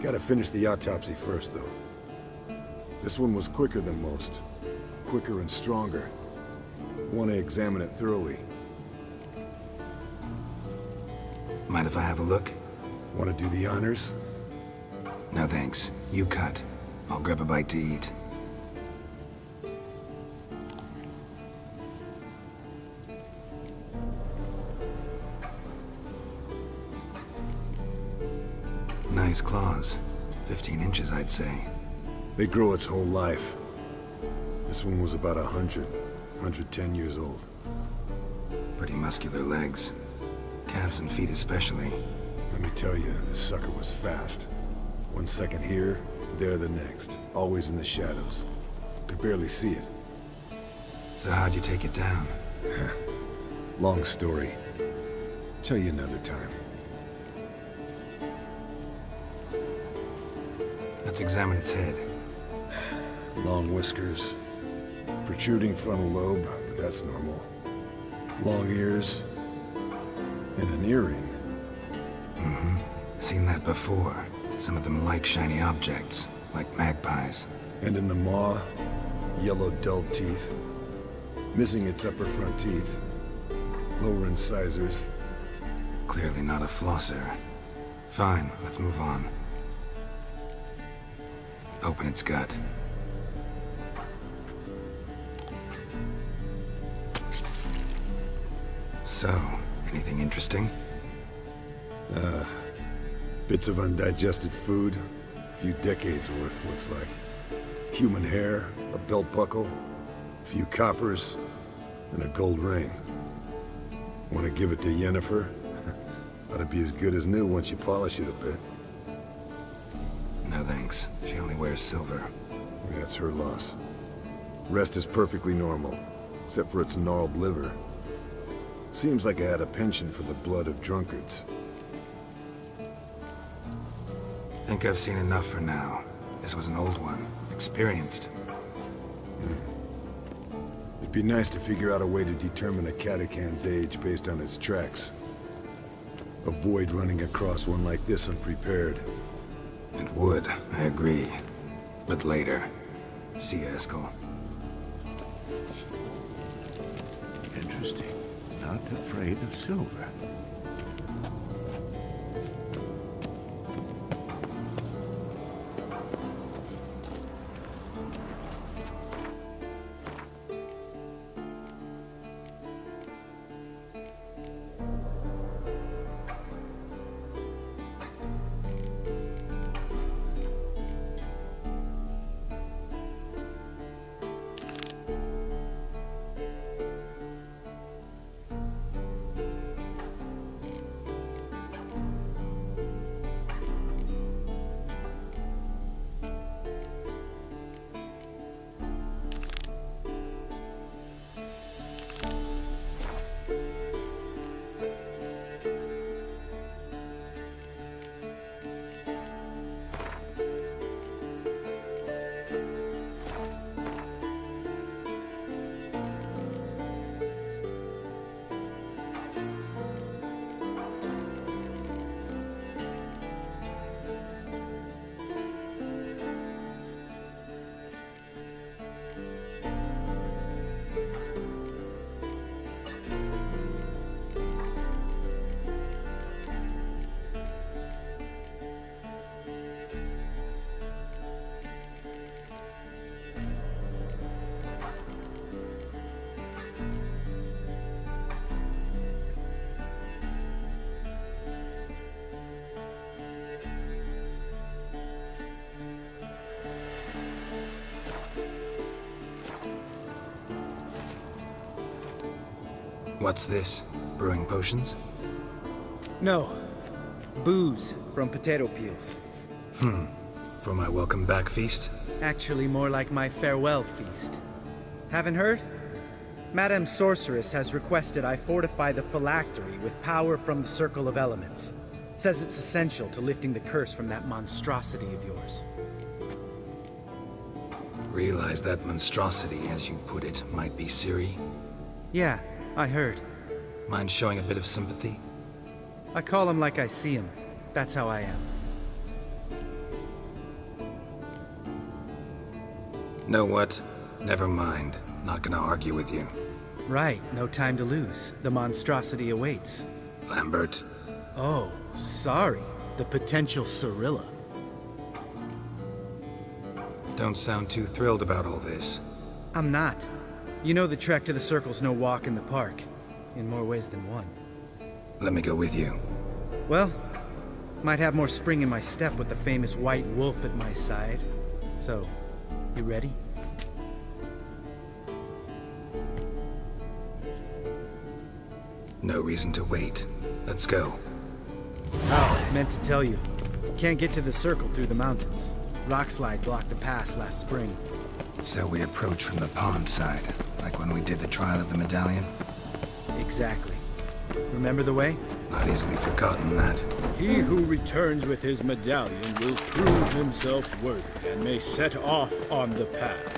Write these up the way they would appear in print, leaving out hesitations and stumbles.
Gotta finish the autopsy first, though. This one was quicker than most. Quicker and stronger. Want to examine it thoroughly. Mind if I have a look? Want to do the honors? No thanks. You cut. I'll grab a bite to eat. Nice claws. 15 inches, I'd say. They grow its whole life. This one was about 110 years old. Pretty muscular legs. Calves and feet especially. Let me tell you, this sucker was fast. 1 second here, there the next. Always in the shadows. Could barely see it. So how'd you take it down? Long story. Tell you another time. Let's examine its head. Long whiskers. Protruding frontal lobe, but that's normal. Long ears. And an earring. Mm-hmm. Seen that before. Some of them like shiny objects, like magpies. And in the maw, yellow dulled teeth. Missing its upper front teeth. Lower incisors. Clearly not a flosser. Fine, let's move on. Open its gut. So, anything interesting? Bits of undigested food. A few decades worth, looks like. Human hair, a belt buckle, a few coppers, and a gold ring. Want to give it to Yennefer? Ought to be as good as new once you polish it a bit. No thanks. She only wears silver. That's her loss. Rest is perfectly normal, except for its gnarled liver. Seems like I had a penchant for the blood of drunkards. Think I've seen enough for now. This was an old one. Experienced. It'd be nice to figure out a way to determine a catacan's age based on its tracks. Avoid running across one like this unprepared. It would, I agree. But later. See you, Eskel. Interesting. Not afraid of silver. What's this? Brewing potions? No. Booze from potato peels. For my welcome back feast? Actually more like my farewell feast. Haven't heard? Madame Sorceress has requested I fortify the phylactery with power from the Circle of Elements. Says it's essential to lifting the curse from that monstrosity of yours. Realize that monstrosity, as you put it, might be Ciri? Yeah, I heard. Mind showing a bit of sympathy? I call him like I see him. That's how I am. Know what? Never mind. Not gonna argue with you. Right, no time to lose. The monstrosity awaits. Lambert. Oh, sorry. The potential Cirilla. Don't sound too thrilled about all this. I'm not. You know the trek to the Circle's no walk in the park. In more ways than one. Let me go with you. Well, might have more spring in my step with the famous white wolf at my side. So, you ready? No reason to wait. Let's go. Oh, meant to tell you. Can't get to the Circle through the mountains. Rockslide blocked the pass last spring. So we approach from the pond side, like when we did the trial of the medallion? Exactly. Remember the way? Not easily forgotten that. He who returns with his medallion will prove himself worthy and may set off on the path.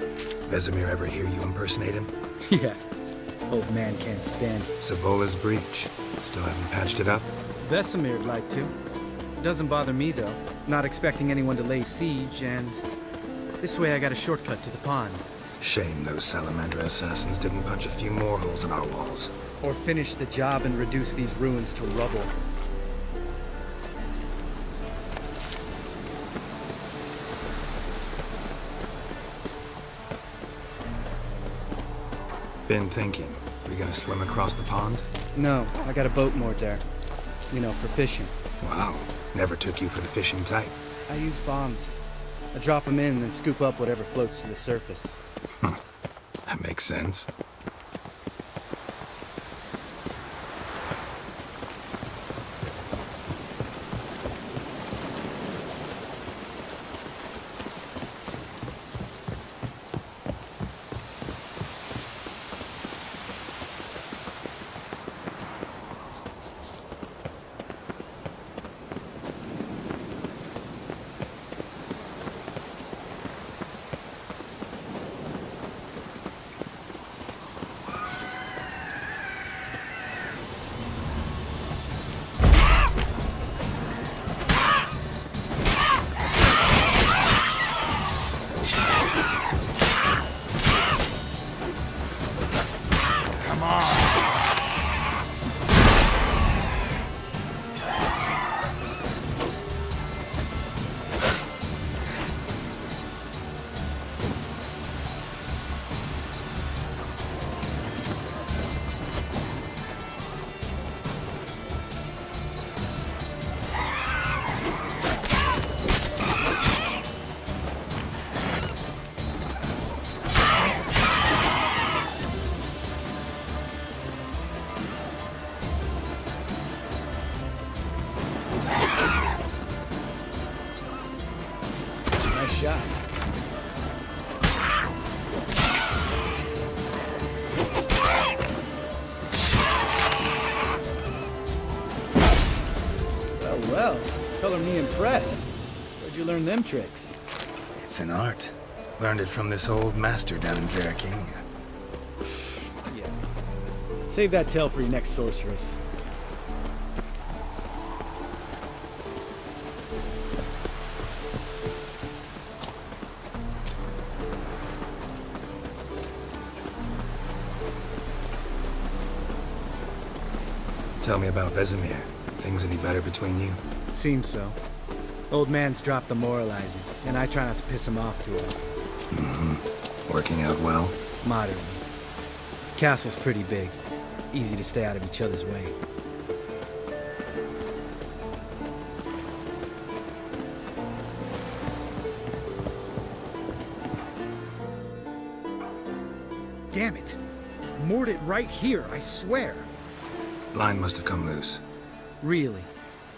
Vesemir ever hear you impersonate him? Yeah. Old man can't stand. Savola's breach. Still haven't patched it up? Vesemir'd like to. Doesn't bother me, though. Not expecting anyone to lay siege, and this way I got a shortcut to the pond. Shame those Salamander assassins didn't punch a few more holes in our walls. Or finish the job and reduce these ruins to rubble. Been thinking. We gonna swim across the pond? No, I got a boat moored there. You know, for fishing. Wow. Never took you for the fishing type. I use bombs. I drop them in, then scoop up whatever floats to the surface. That makes sense. Shot. Well, color me impressed. Where'd you learn them tricks? It's an art. Learned it from this old master down in Zeracania. Yeah. Save that tale for your next sorceress. Tell me about Vesemir. Things any better between you? Seems so. Old man's dropped the moralizing, and I try not to piss him off too often. Working out well? Moderately. Castle's pretty big. Easy to stay out of each other's way. Damn it! Moored it right here, I swear! Line must have come loose. Really?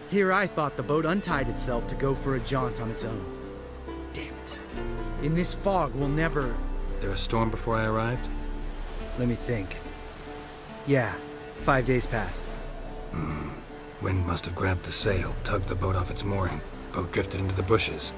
Here I thought the boat untied itself to go for a jaunt on its own. Damn it. In this fog, we'll never... There a storm before I arrived? Let me think. Yeah, 5 days passed. Wind must have grabbed the sail, tugged the boat off its mooring. Boat drifted into the bushes.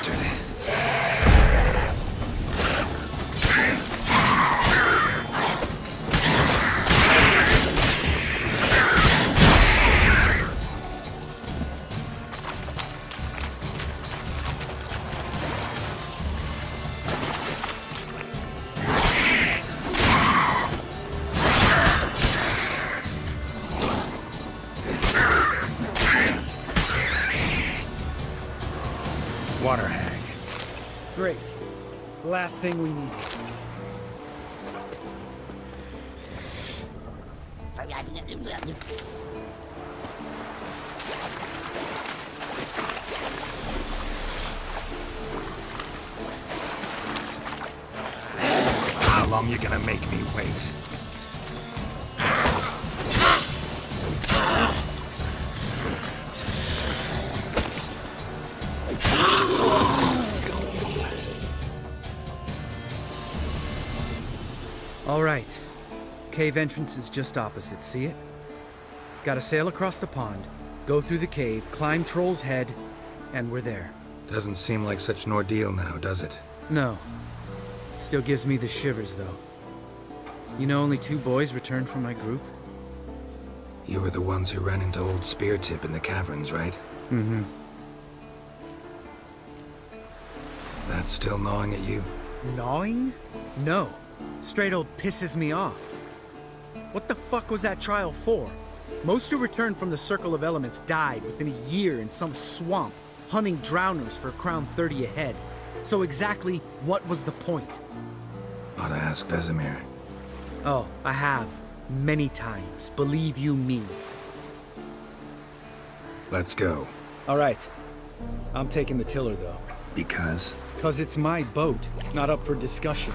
bastard. Water hag. Great. Last thing we need. How long you gonna make me wait? All right. Cave entrance is just opposite, see it? Gotta sail across the pond, go through the cave, climb Troll's Head, and we're there. Doesn't seem like such an ordeal now, does it? No. Still gives me the shivers, though. You know only 2 boys returned from my group? You were the ones who ran into old Spear Tip in the caverns, right? Mm-hmm. That's still gnawing at you? Gnawing? No. Straight old pisses me off. What the fuck was that trial for? Most who returned from the Circle of Elements died within a year in some swamp, hunting drowners for a crown 30 a head. So exactly what was the point? Ought to ask Vesemir. Oh, I have. Many times. Believe you me. Let's go. All right. I'm taking the tiller, though. Because? 'Cause it's my boat, not up for discussion.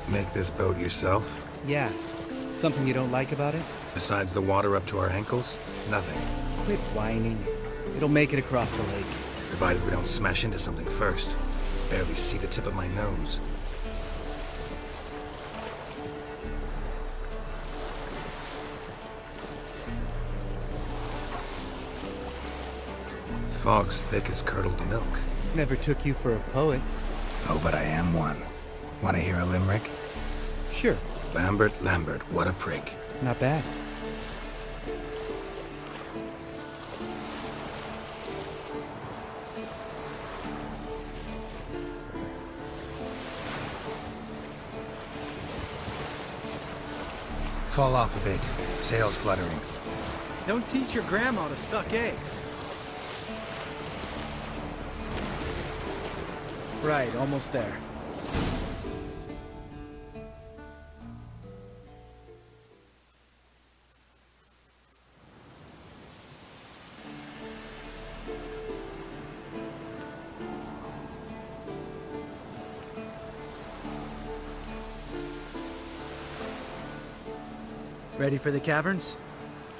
Make this boat yourself? Yeah. Something you don't like about it? Besides the water up to our ankles? Nothing. Quit whining. It'll make it across the lake. Provided we don't smash into something first. Barely see the tip of my nose. Fog's thick as curdled milk. Never took you for a poet. Oh, but I am one. Want to hear a limerick? Sure. Lambert, Lambert, what a prig. Not bad. Fall off a bit. Sails fluttering. Don't teach your grandma to suck eggs. Right, almost there. Ready for the caverns?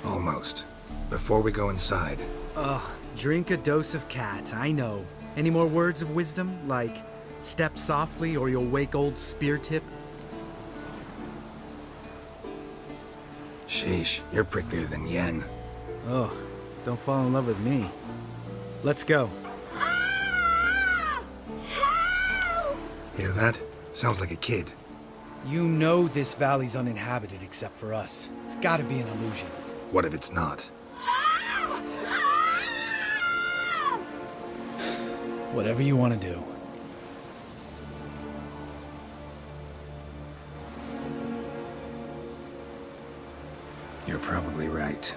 Almost. Before we go inside. Ugh, drink a dose of cat, I know. Any more words of wisdom, like, step softly or you'll wake old Spear Tip? Sheesh, you're pricklier than Yen. Ugh, don't fall in love with me. Let's go. Hear that? Sounds like a kid. You know this valley's uninhabited except for us. It's gotta be an illusion. What if it's not? Whatever you want to do. You're probably right.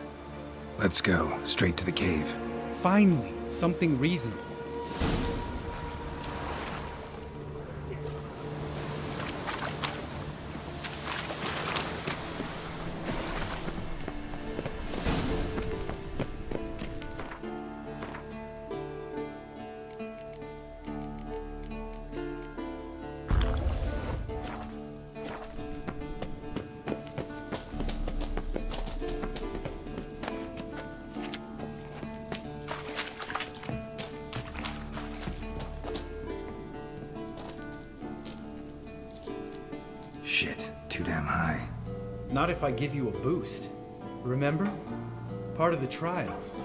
Let's go, straight to the cave. Finally, something reasonable. Shit, too damn high. Not if I give you a boost. Remember? Part of the trials.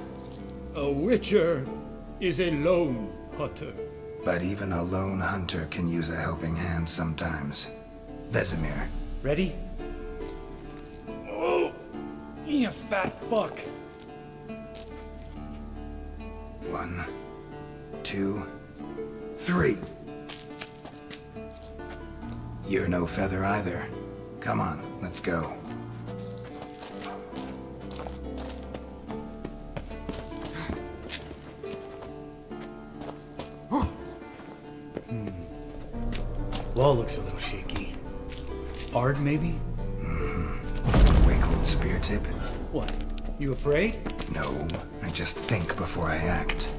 A witcher is a lone hunter. But even a lone hunter can use a helping hand sometimes. Vesemir. Ready? Oh, you fat fuck. 1, 2, 3. You're no feather either. Come on, let's go. Wall looks a little shaky. Ard, maybe? Wake old spear tip? What? You afraid? No, I just think before I act.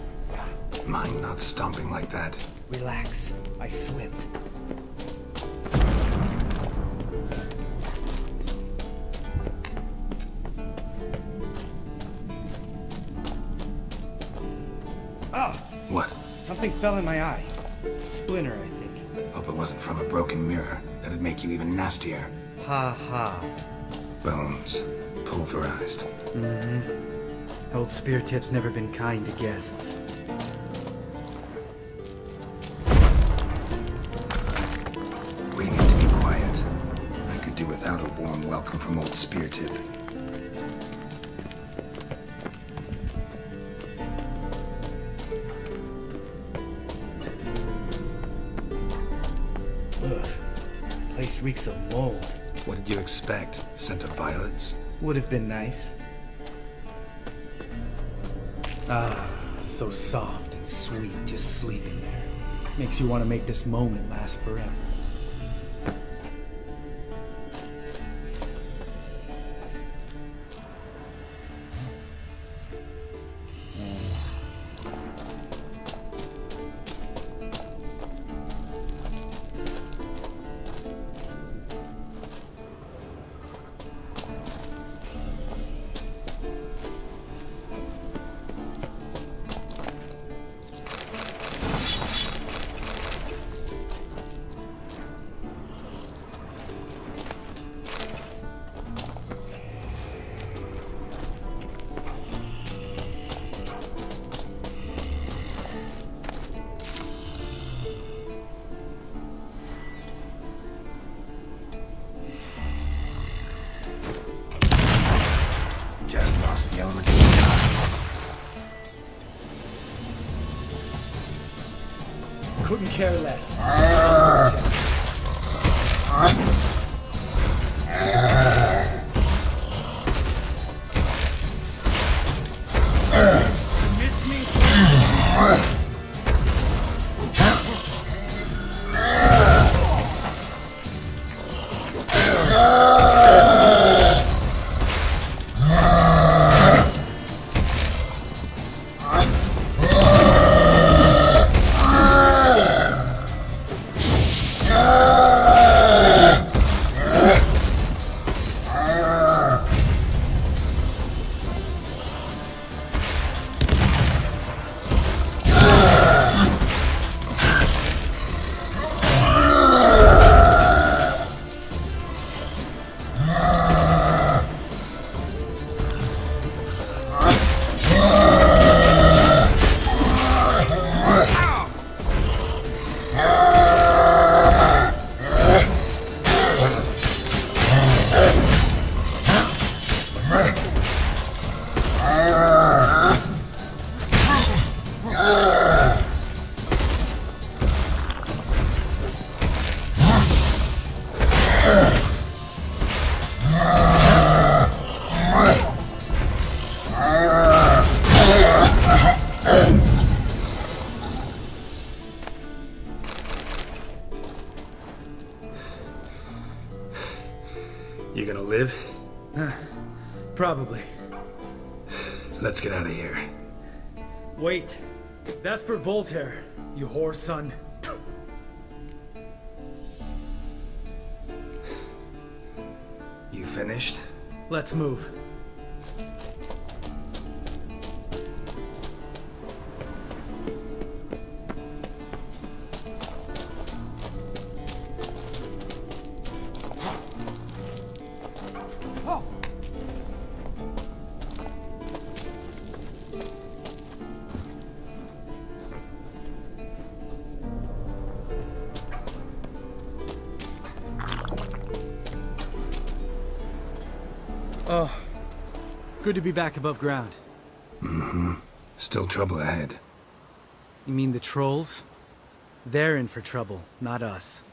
Mind not stomping like that. Relax. I slipped. Ah! What? Something fell in my eye. Splinter, I think. Hope it wasn't from a broken mirror. That'd make you even nastier. Ha ha. Bones. Pulverized. Old Spear Tip's never been kind to guests. We need to be quiet. I could do without a warm welcome from old Spear Tip. Ugh. Place reeks of mold. What did you expect? Scent of violets? Would have been nice. Ah, so soft and sweet just sleeping there. Makes you want to make this moment last forever. Just lost the element of surprise. Couldn't care less. Miss me? You gonna live? Probably. Let's get out of here. Wait. That's for Voltaire, you whore son. You finished? Let's move. Oh, good to be back above ground. Mm-hmm. Still trouble ahead. You mean the trolls? They're in for trouble, not us.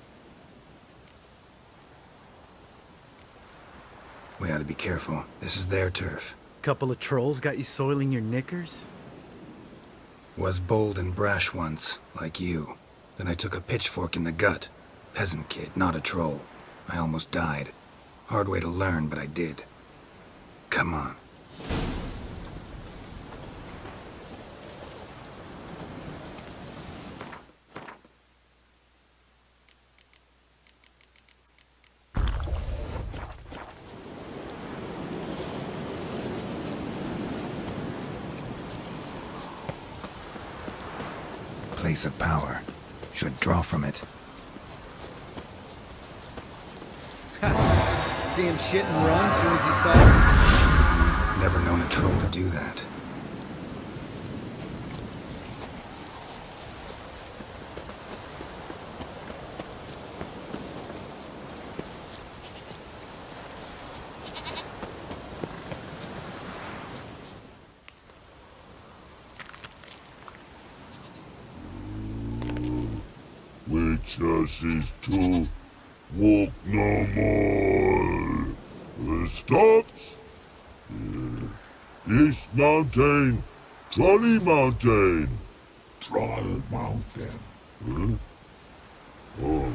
We ought to be careful. This is their turf. Couple of trolls got you soiling your knickers? Was bold and brash once, like you. Then I took a pitchfork in the gut. Peasant kid, not a troll. I almost died. Hard way to learn, but I did. Come on. Place of power. Should draw from it. See him shit and run as soon as he saw us? Never known a troll to do that. Witches is to walk no more. Stops. East Mountain, Trolley Mountain. Troll Mountain. Huh? Oh.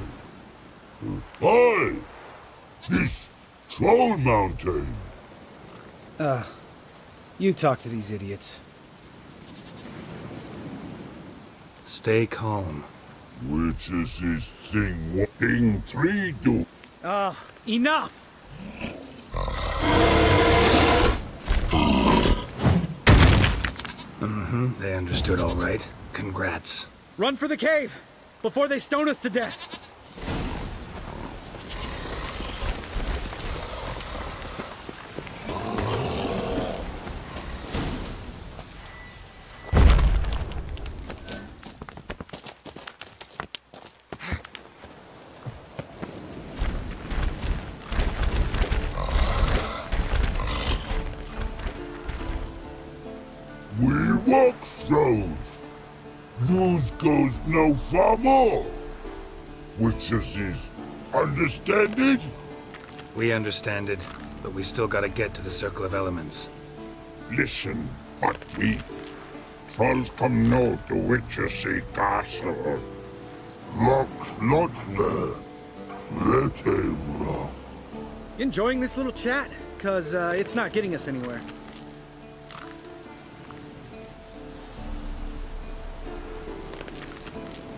Hi! This Troll Mountain. You talk to these idiots. Stay calm. Which is his thing 3 do? Enough! Mm-hmm, they understood all right. Congrats. Run for the cave! Before they stone us to death! We walk throws. News goes no far more. Which is understand it? We understand it, but we still gotta get to the Circle of Elements. Listen, but we trolls come no to Witchersea Castle. Locks not there. Let him rock. Enjoying this little chat? Cause, it's not getting us anywhere.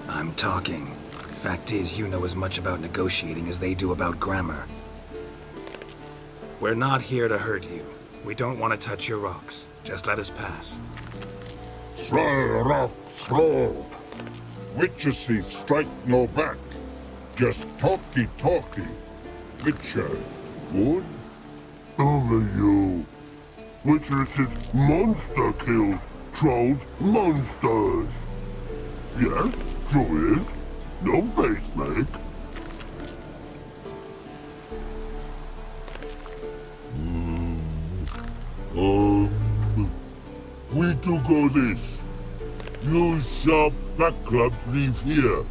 I'm talking. Fact is, you know as much about negotiating as they do about grammar. We're not here to hurt you. We don't want to touch your rocks. Just let us pass. Troll rock troll. Witchersea strike no back. Just talky. Witcher, good? Only you. Witchersea monster kills trolls monsters. Yes, true is. No face make. We do go this. Use sharp back clubs leave here.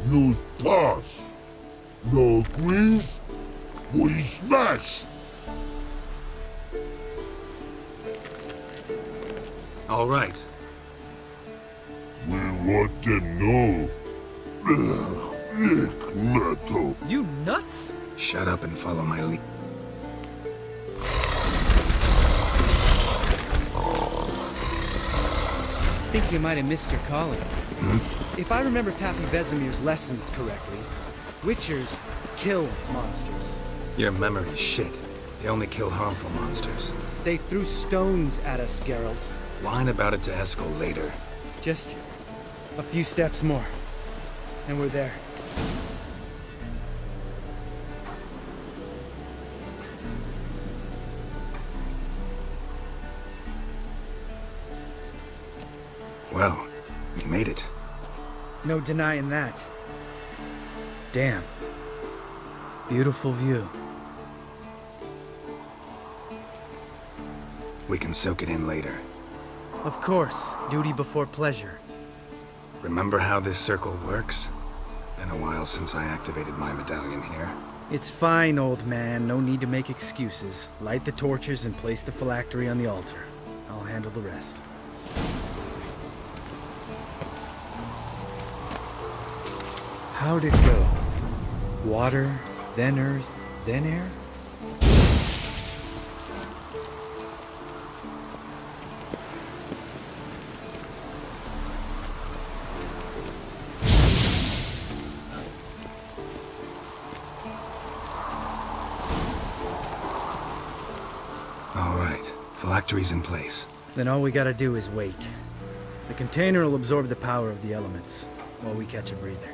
Use pass. No agrees. We smash. All right. We want them know. Lick metal. You nuts? Shut up and follow my lead. I think you might have missed your calling. If I remember Pappy Vesemir's lessons correctly, Witchers kill monsters. Your memory's shit. They only kill harmful monsters. They threw stones at us, Geralt. Whine about it to Eskel later. Just a few steps more, and we're there. Well, we made it. No denying that. Damn. Beautiful view. We can soak it in later. Of course, duty before pleasure. Remember how this circle works? Been a while since I activated my medallion here. It's fine, old man. No need to make excuses. Light the torches and place the phylactery on the altar. I'll handle the rest. How'd it go? Water, then earth, then air? All right, phylactery's in place. Then all we gotta do is wait. The container will absorb the power of the elements, while we catch a breather.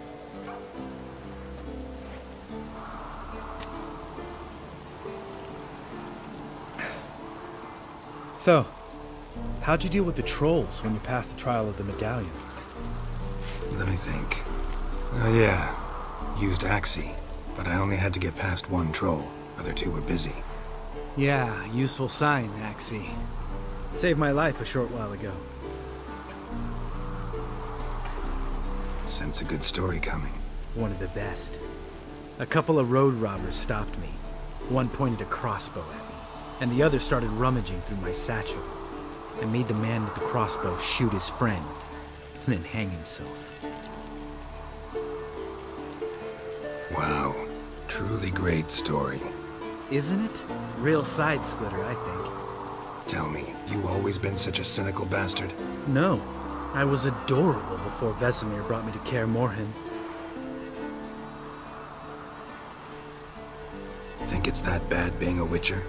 So, how'd you deal with the trolls when you passed the trial of the medallion? Let me think. Oh yeah, used Axie, but I only had to get past one troll. Other two were busy. Yeah, useful sign, Axie. Saved my life a short while ago. Sense a good story coming. One of the best. A couple of road robbers stopped me. One pointed a crossbow at me, and the other started rummaging through my satchel. I made the man with the crossbow shoot his friend, and then hang himself. Wow, truly great story. Isn't it? Real side splitter, I think. Tell me, you always been such a cynical bastard? No, I was adorable before Vesemir brought me to Kaer Morhen. Think it's that bad being a Witcher?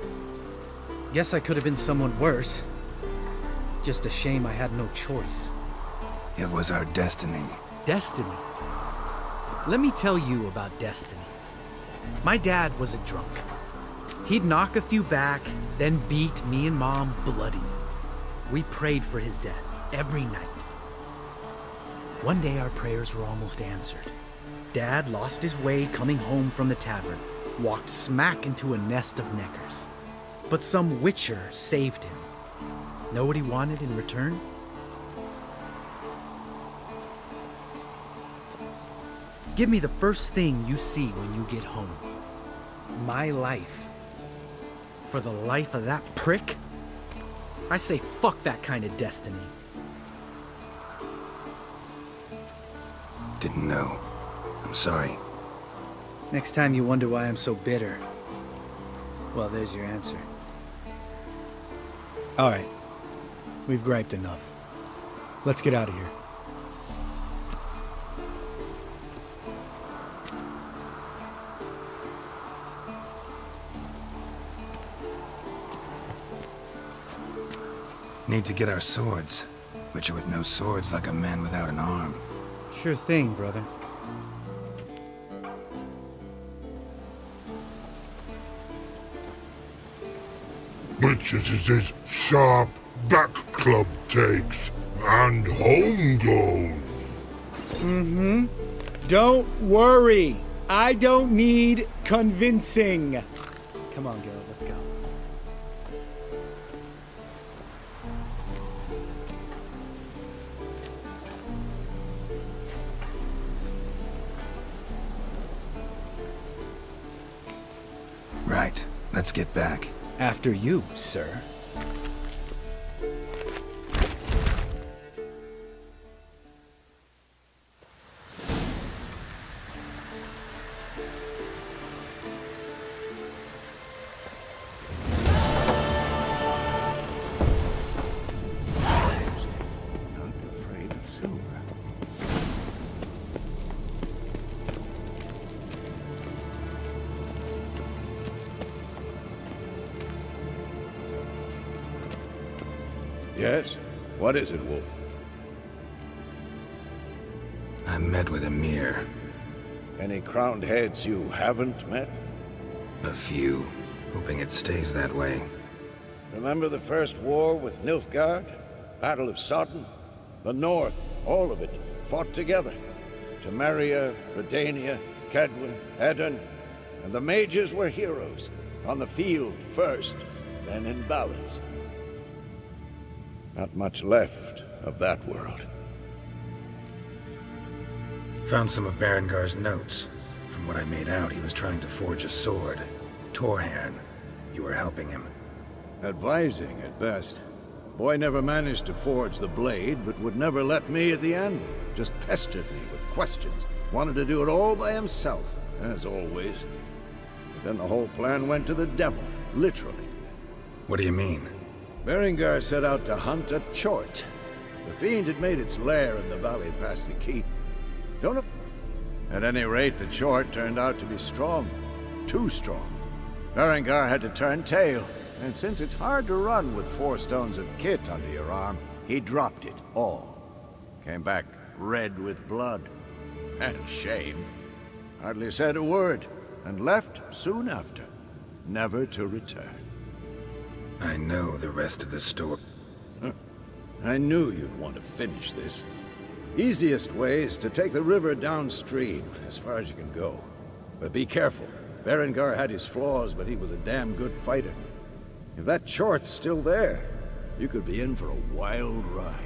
Guess I could have been someone worse. Just a shame I had no choice. It was our destiny. Destiny? Let me tell you about destiny. My dad was a drunk. He'd knock a few back, then beat me and Mom bloody. We prayed for his death every night. One day our prayers were almost answered. Dad lost his way coming home from the tavern, walked smack into a nest of neckers. But some Witcher saved him. Know what he wanted in return? Give me the first thing you see when you get home. My life. For the life of that prick? I say fuck that kind of destiny. Didn't know. I'm sorry. Next time you wonder why I'm so bitter, well, there's your answer. All right. We've griped enough. Let's get out of here. Need to get our swords. Witcher with no swords like a man without an arm. Sure thing, brother. Which is his sharp back club takes, and home goes. Don't worry. I don't need convincing. Come on, Geralt, let's go. Right. Let's get back. After you, sir. Not afraid of silver. Yes? What is it, Wolf? I met with Emir. Any crowned heads you haven't met? A few. Hoping it stays that way. Remember the first war with Nilfgaard? Battle of Sodden? The North, all of it, fought together. Temeria, Redania, Kedwin, Edirn, and the mages were heroes. On the field first, then in ballads. Not much left of that world. Found some of Berengar's notes. From what I made out, he was trying to forge a sword. Torhairn. You were helping him. Advising, at best. Boy never managed to forge the blade, but would never let me at the anvil. Just pestered me with questions. Wanted to do it all by himself, as always. But then the whole plan went to the devil, literally. What do you mean? Berengar set out to hunt a chort. The fiend had made its lair in the valley past the keep. Don't know. At any rate, the chort turned out to be strong. Too strong. Berengar had to turn tail, and since it's hard to run with 4 stones of kit under your arm, he dropped it all. Came back red with blood. And shame. Hardly said a word, and left soon after, never to return. I know the rest of the story. I knew you'd want to finish this. Easiest way is to take the river downstream, as far as you can go. But be careful. Berengar had his flaws, but he was a damn good fighter. If that chort's still there, you could be in for a wild ride.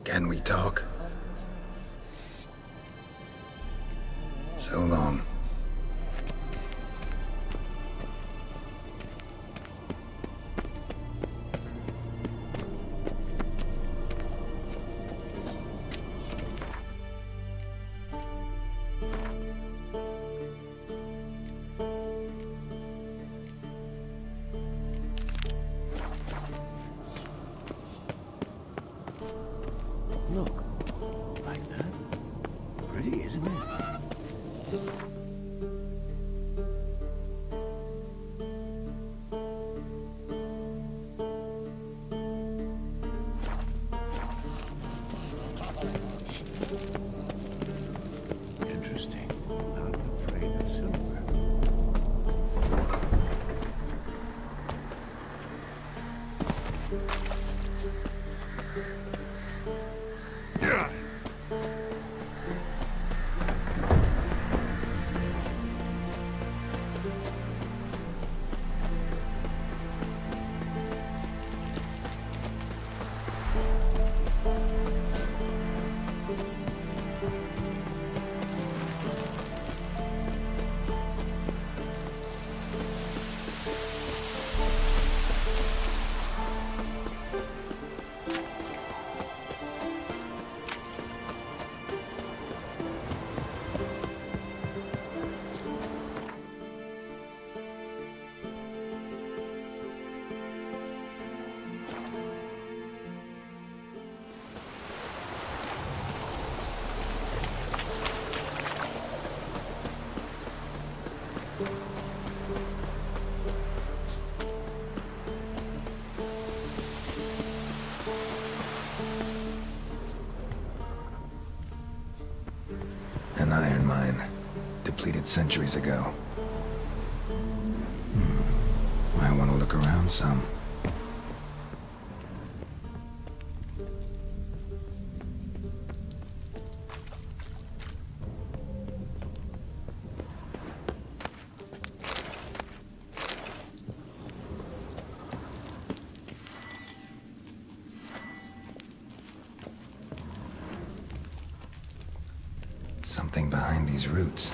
Can we talk? So long. Look, like that. Pretty, isn't it? Interesting. Not afraid of silver. An iron mine. Depleted centuries ago. Might want to look around some. Something behind these roots.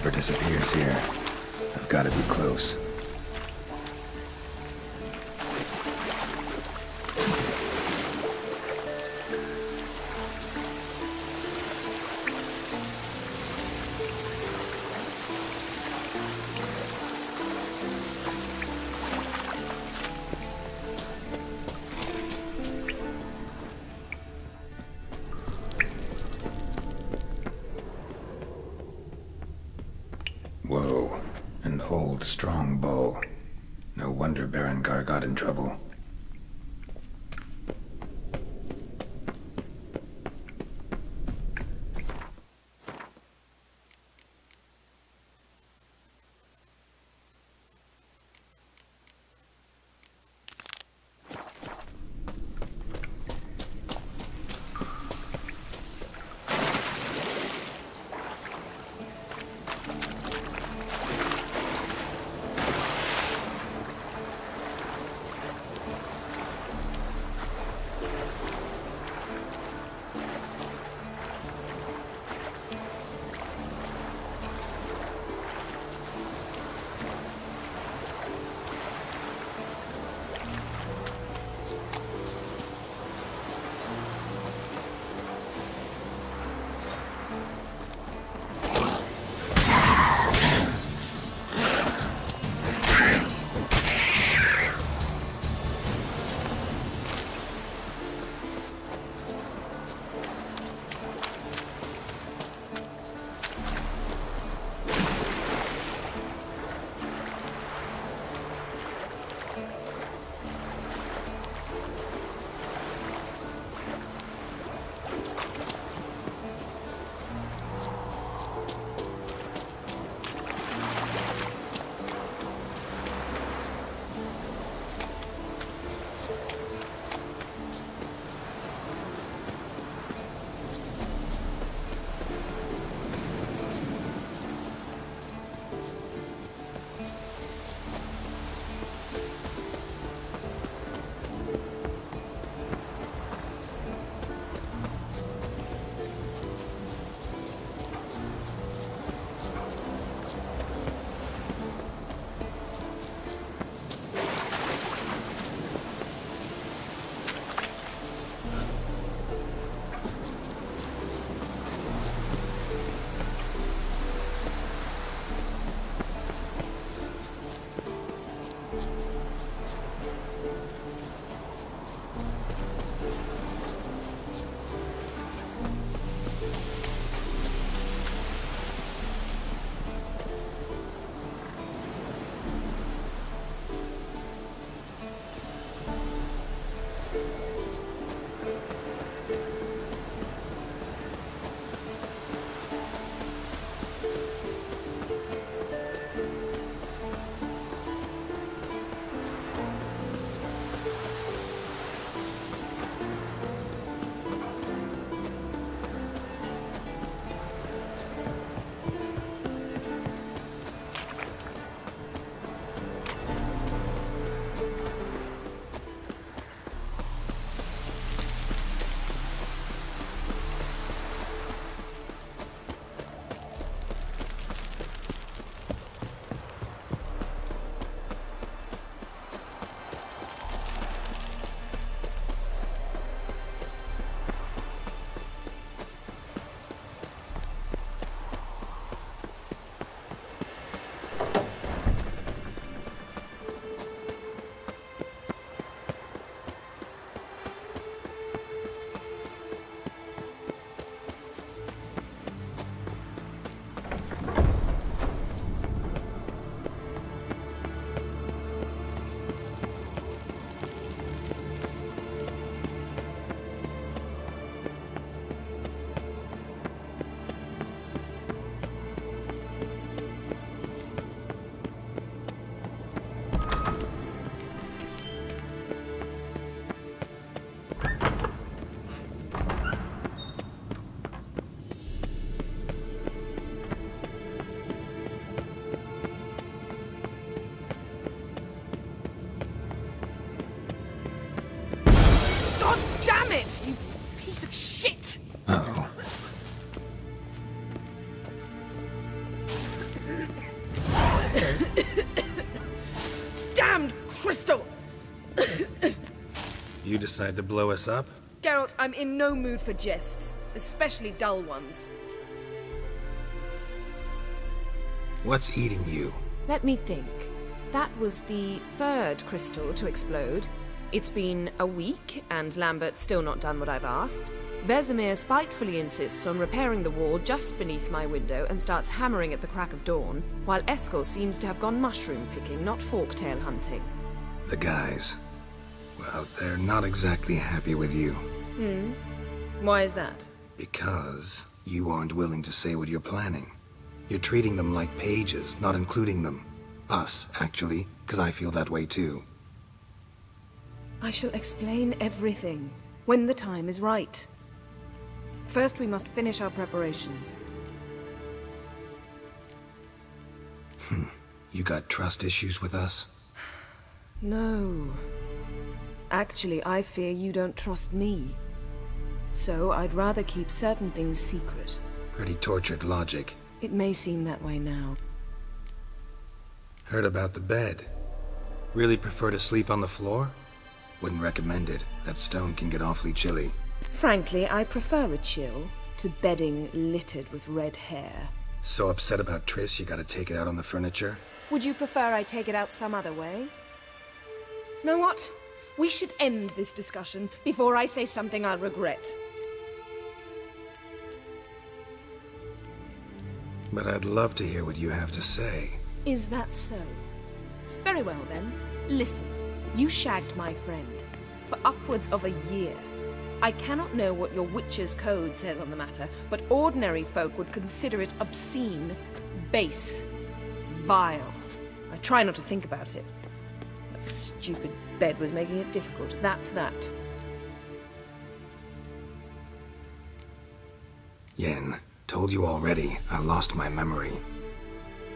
ever disappears here, I've got to be close. Whoa, an old, strong bow. No wonder Berengar got in trouble. it, you piece of shit! Uh-oh. decide to blow us up? Geralt, I'm in no mood for jests, especially dull ones. What's eating you? Let me think. That was the third crystal to explode. It's been a week, and Lambert's still not done what I've asked. Vesemir spitefully insists on repairing the wall just beneath my window and starts hammering at the crack of dawn, while Eskel seems to have gone mushroom picking, not forktail hunting. The guys. Well, they're not exactly happy with you. Why is that? Because you aren't willing to say what you're planning. You're treating them like pages, not including them. Us, actually, because I feel that way too. I shall explain everything, when the time is right. First, we must finish our preparations. You got trust issues with us? No. Actually, I fear you don't trust me. So, I'd rather keep certain things secret. Pretty tortured logic. It may seem that way now. Heard about the bed. Really prefer to sleep on the floor? Wouldn't recommend it. That stone can get awfully chilly. Frankly, I prefer a chill to bedding littered with red hair. So upset about Triss you gotta take it out on the furniture? Would you prefer I take it out some other way? Know what? We should end this discussion before I say something I'll regret. But I'd love to hear what you have to say. Is that so? Very well then. Listen, you shagged my friend for upwards of a year. I cannot know what your witch's code says on the matter, but ordinary folk would consider it obscene, base, vile. I try not to think about it. That stupid bed was making it difficult. That's that. Yen, told you already, I lost my memory.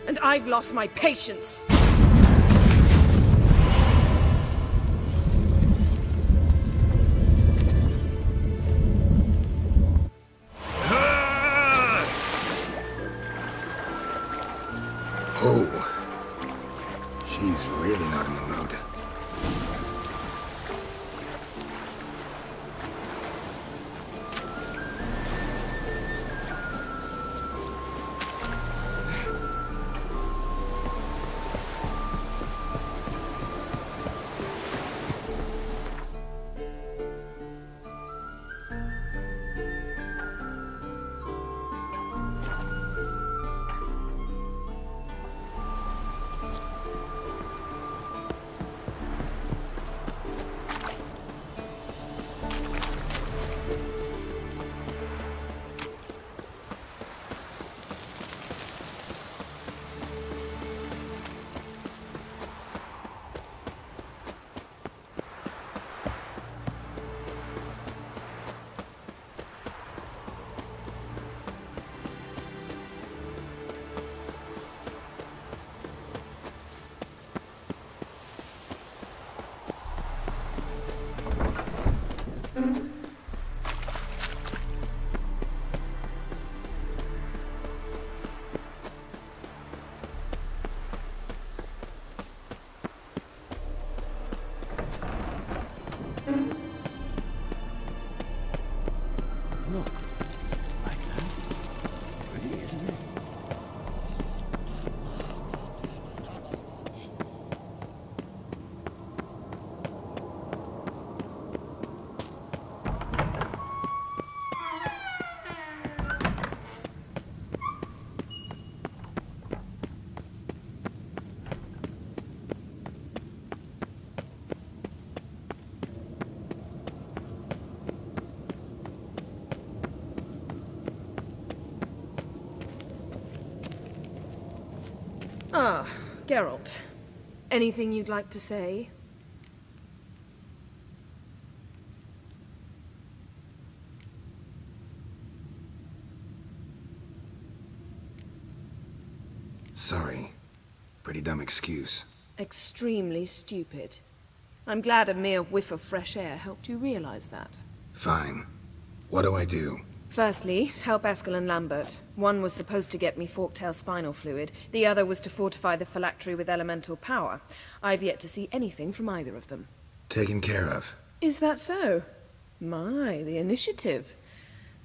And I've lost my patience! Oh. She's really not in the mood. Look, like that. Pretty, isn't it? Ah, Geralt. Anything you'd like to say? Sorry. Pretty dumb excuse. Extremely stupid. I'm glad a mere whiff of fresh air helped you realize that. Fine. What do I do? Firstly, help Eskel and Lambert. One was supposed to get me forktail spinal fluid, the other was to fortify the phylactery with elemental power. I've yet to see anything from either of them. Taken care of. Is that so? My, the initiative.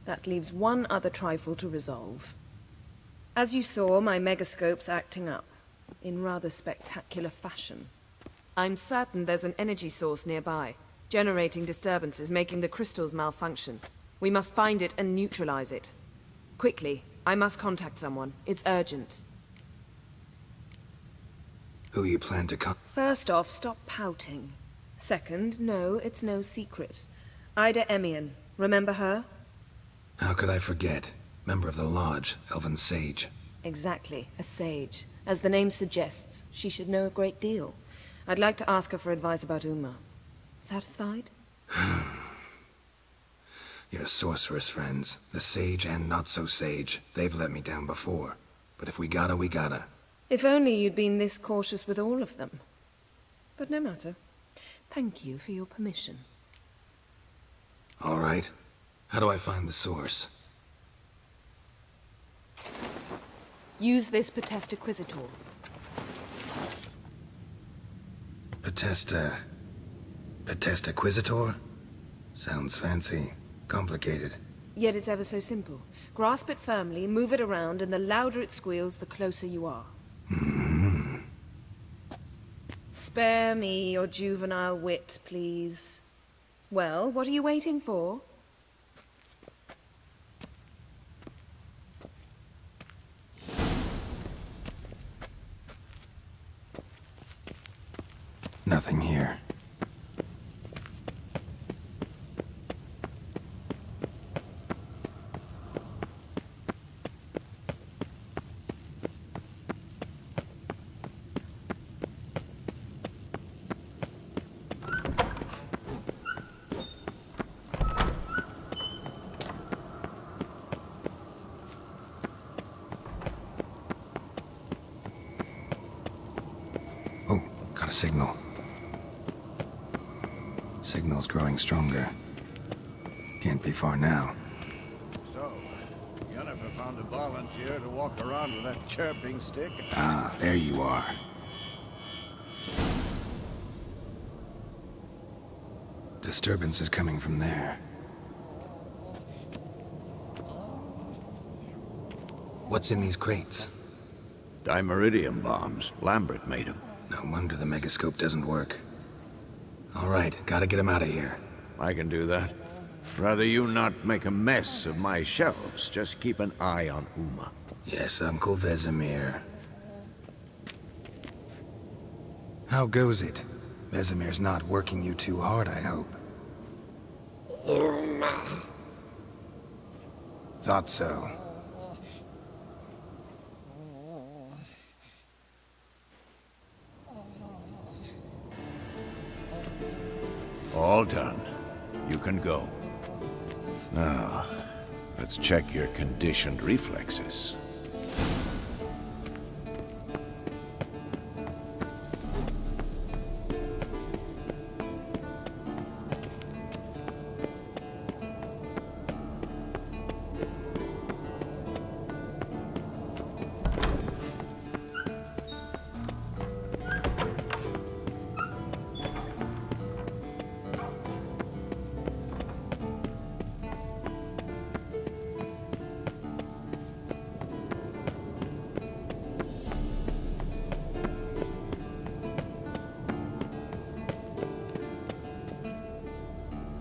That leaves one other trifle to resolve. As you saw, my megascope's acting up, in rather spectacular fashion. I'm certain there's an energy source nearby, generating disturbances, making the crystals malfunction. We must find it and neutralize it. Quickly, I must contact someone. It's urgent. Who you plan to First off, stop pouting. Second, no, it's no secret. Ida Emian. Remember her? How could I forget? Member of the Lodge, Elven Sage. Exactly, a sage. As the name suggests, she should know a great deal. I'd like to ask her for advice about Uma. Satisfied? Your sorceress friends, the sage and not-so-sage, they've let me down before. But if we gotta, we gotta. If only you'd been this cautious with all of them. But no matter. Thank you for your permission. All right. How do I find the source? Use this Potestaquizitor. Potestaquizitor? Sounds fancy. Complicated. Yet it's ever so simple. Grasp it firmly, move it around, and the louder it squeals, the closer you are. Spare me your juvenile wit, please. Well, what are you waiting for? Nothing here. Oh, got a signal. Signal's growing stronger. Can't be far now. So, Yennefer found a volunteer to walk around with that chirping stick. Ah, there you are. Disturbance is coming from there. What's in these crates? Dimeridium bombs. Lambert made them. No wonder the megascope doesn't work. All right, gotta get him out of here. I can do that. Rather you not make a mess of my shelves. Just keep an eye on Uma. Yes, Uncle Vesemir. How goes it? Vesemir's not working you too hard, I hope. Uma. Thought so. All done. You can go. Now, let's check your conditioned reflexes.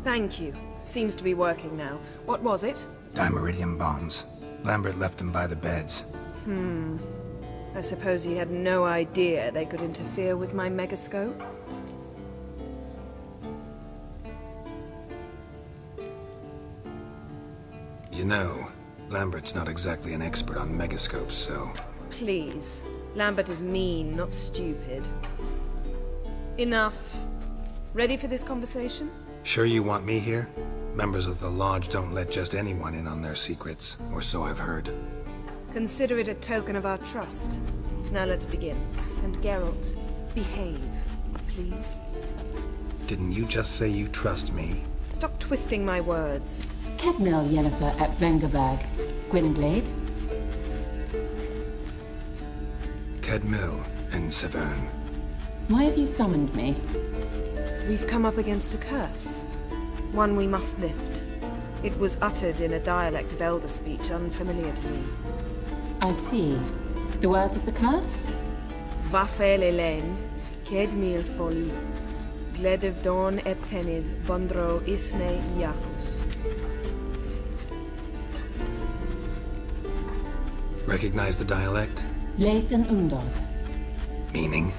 Thank you. Seems to be working now. What was it? Dimeridium bombs. Lambert left them by the beds. I suppose he had no idea they could interfere with my megascope? You know, Lambert's not exactly an expert on megascopes, so... Please. Lambert is mean, not stupid. Enough. Ready for this conversation? Sure you want me here? Members of the Lodge don't let just anyone in on their secrets, or so I've heard. Consider it a token of our trust. Now let's begin. And Geralt, behave, please. Didn't you just say you trust me? Stop twisting my words. Kedmil Yennefer at Vengerberg. Gwynblade. Kedmil and Severn. Why have you summoned me? We've come up against a curse. One we must lift. It was uttered in a dialect of Elder speech unfamiliar to me. I see. The words of the curse? Vafel Elaine, Ked mil foli, Gledev don eptenid, Bondro isne Iacus. Recognize the dialect? Lathan Undod. Meaning?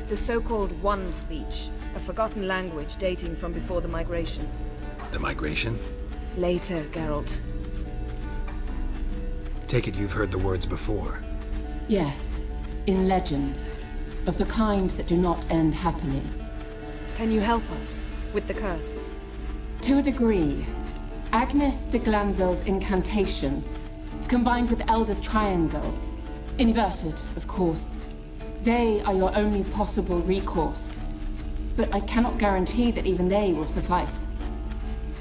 The so-called One speech, a forgotten language dating from before the migration. The migration? Later, Geralt. Take it you've heard the words before. Yes, in legends. Of the kind that do not end happily. Can you help us with the curse? To a degree. Agnes de Glanville's incantation, combined with Elder's triangle, inverted, of course. They are your only possible recourse. But I cannot guarantee that even they will suffice.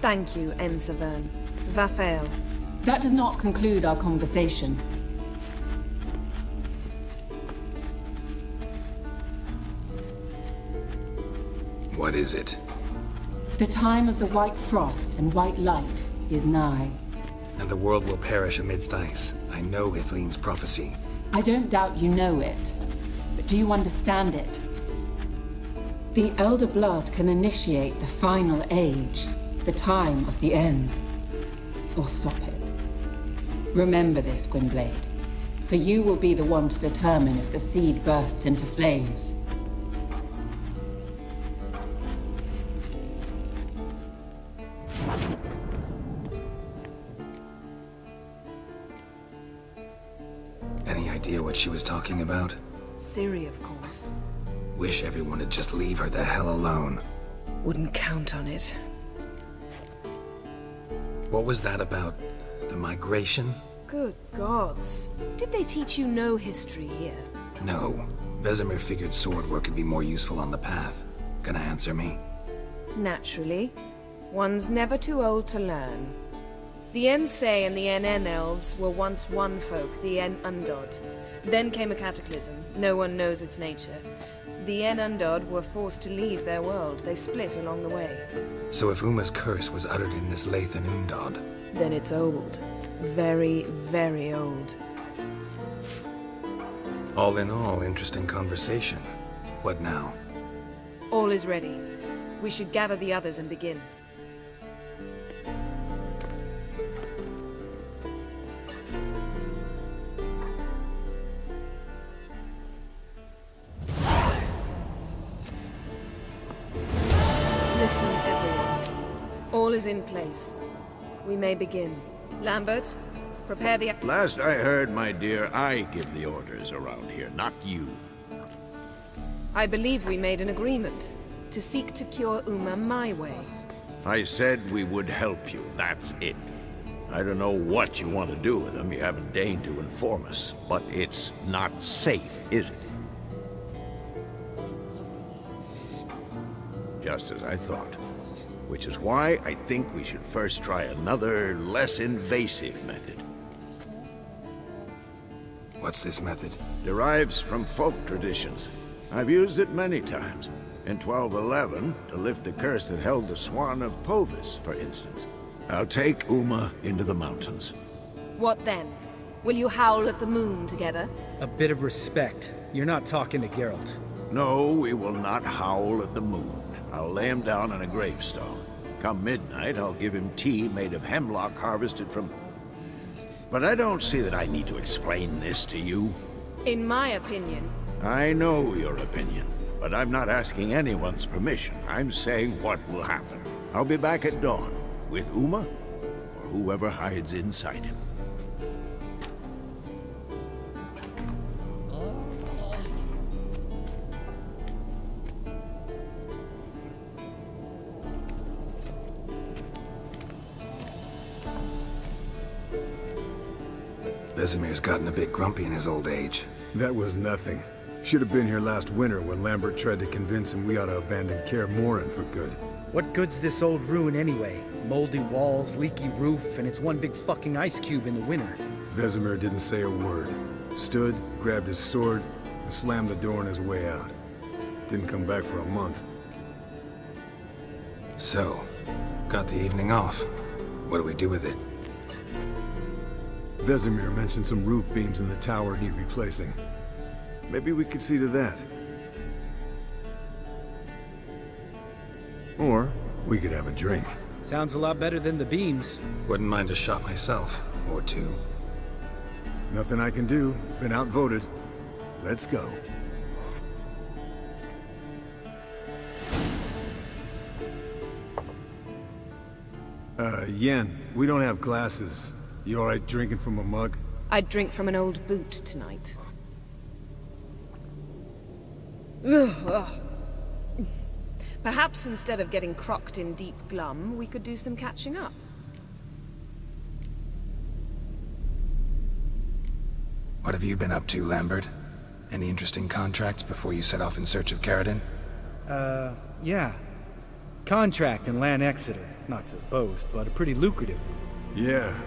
Thank you, Ensavern. Vafel. That does not conclude our conversation. What is it? The time of the white frost and white light is nigh. And the world will perish amidst ice. I know Ithleen's prophecy. I don't doubt you know it. But do you understand it? The Elder Blood can initiate the final age, the time of the end. Or stop it. Remember this, Gwynblade. For you will be the one to determine if the seed bursts into flames. Any idea what she was talking about? Ciri, of course. Wish everyone would just leave her the hell alone. Wouldn't count on it. What was that about? The migration? Good gods. Did they teach you no history here? No. Vesemir figured sword work would be more useful on the path. Gonna answer me? Naturally. One's never too old to learn. The Ensei and the NN elves were once one folk, the En Undod. Then came a cataclysm. No one knows its nature. The En Undod were forced to leave their world. They split along the way. So if Uma's curse was uttered in this Lathan Undod, then it's old. Very, very old. All in all, interesting conversation. What now? All is ready. We should gather the others and begin. Listen, everyone. All is in place. We may begin. Lambert, prepare the... Last I heard, my dear, I give the orders around here, not you. I believe we made an agreement to seek to cure Uma my way. I said we would help you, that's it. I don't know what you want to do with them, you haven't deigned to inform us, but it's not safe, is it? Just as I thought. Which is why I think we should first try another, less invasive method. What's this method? Derives from folk traditions. I've used it many times. In 1211, to lift the curse that held the Swan of Povis, for instance. I'll take Uma into the mountains. What then? Will you howl at the moon together? A bit of respect. You're not talking to Geralt. No, we will not howl at the moon. I'll lay him down on a gravestone. Come midnight, I'll give him tea made of hemlock harvested from... But I don't see that I need to explain this to you. In my opinion... I know your opinion, but I'm not asking anyone's permission. I'm saying what will happen. I'll be back at dawn, with Uma, or whoever hides inside him. Vesemir's gotten a bit grumpy in his old age. That was nothing. Should have been here last winter when Lambert tried to convince him we ought to abandon Kaer Morhen for good. What good's this old ruin anyway? Moldy walls, leaky roof, and it's one big fucking ice cube in the winter. Vesemir didn't say a word. Stood, grabbed his sword, and slammed the door on his way out. Didn't come back for a month. So, got the evening off. What do we do with it? Vesemir mentioned some roof beams in the tower need replacing. Maybe we could see to that. Or we could have a drink. Sounds a lot better than the beams. Wouldn't mind a shot myself, or two. Nothing I can do. Been outvoted. Let's go. Yen, we don't have glasses. You alright drinking from a mug? I'd drink from an old boot tonight. Perhaps instead of getting crocked in deep glum, we could do some catching up. What have you been up to, Lambert? Any interesting contracts before you set off in search of Caradon? Yeah. Contract in Lan Exeter. Not to boast, but a pretty lucrative one. Yeah.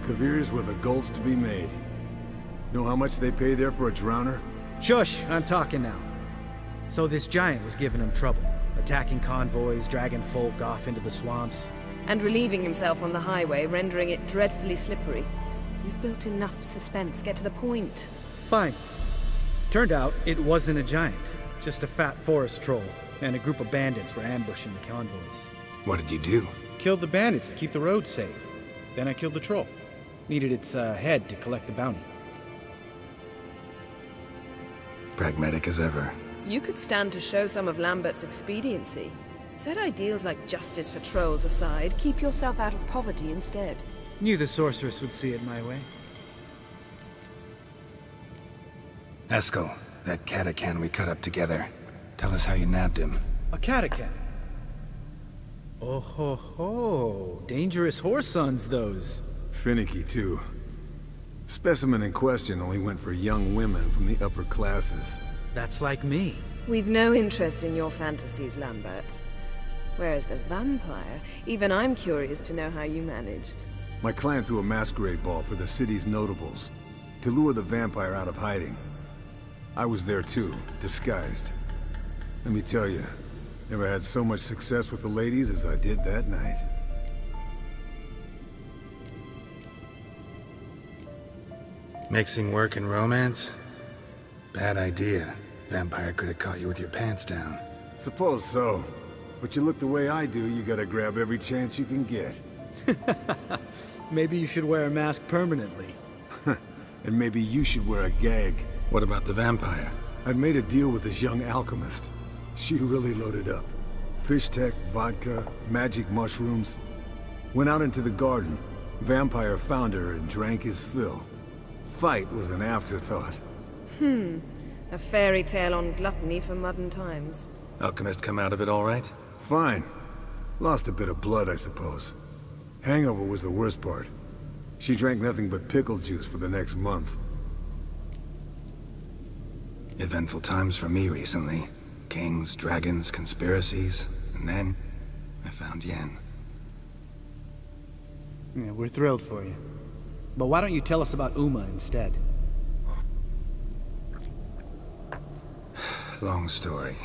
Kavir's where the gold's to be made. Know how much they pay there for a drowner? Shush! I'm talking now. So this giant was giving him trouble. Attacking convoys, dragging folk off into the swamps. And relieving himself on the highway, rendering it dreadfully slippery. You've built enough suspense. Get to the point. Fine. Turned out it wasn't a giant. Just a fat forest troll. And a group of bandits were ambushing the convoys. What did you do? Killed the bandits to keep the road safe. Then I killed the troll. Needed its head to collect the bounty. Pragmatic as ever. You could stand to show some of Lambert's expediency. Set ideals like justice for trolls aside, keep yourself out of poverty instead. Knew the sorceress would see it my way. Eskel, that catacan we cut up together. Tell us how you nabbed him. A catacan? Oh ho ho. Dangerous horse sons, those. Finicky, too. Specimen in question only went for young women from the upper classes. That's like me. We've no interest in your fantasies, Lambert. Whereas the vampire, even I'm curious to know how you managed. My clan threw a masquerade ball for the city's notables, to lure the vampire out of hiding. I was there too, disguised. Let me tell you, never had so much success with the ladies as I did that night. Mixing work and romance? Bad idea. Vampire could have caught you with your pants down. Suppose so. But you look the way I do, you gotta grab every chance you can get. Maybe you should wear a mask permanently. And maybe you should wear a gag. What about the vampire? I'd made a deal with this young alchemist. She really loaded up. Fish tech, vodka, magic mushrooms. Went out into the garden. Vampire found her and drank his fill. Fight was an afterthought. A fairy tale on gluttony for modern times. Alchemist come out of it all right? Fine. Lost a bit of blood, I suppose. Hangover was the worst part. She drank nothing but pickle juice for the next month. Eventful times for me recently. Kings, dragons, conspiracies, and then I found Yen. Yeah, we're thrilled for you. But why don't you tell us about Uma instead? Long story.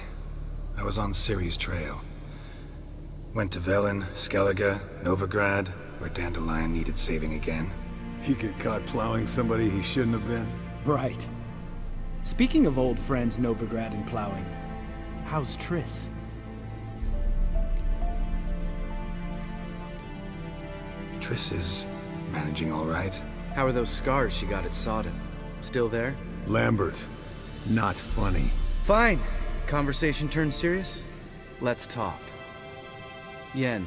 I was on Ciri's trail. Went to Velen, Skellige, Novigrad, where Dandelion needed saving again. He get caught plowing somebody he shouldn't have been. Right. Speaking of old friends Novigrad and plowing, how's Triss? Triss is managing all right. How are those scars she got at Sodden? Still there? Lambert. Not funny. Fine. Conversation turned serious? Let's talk. Yen,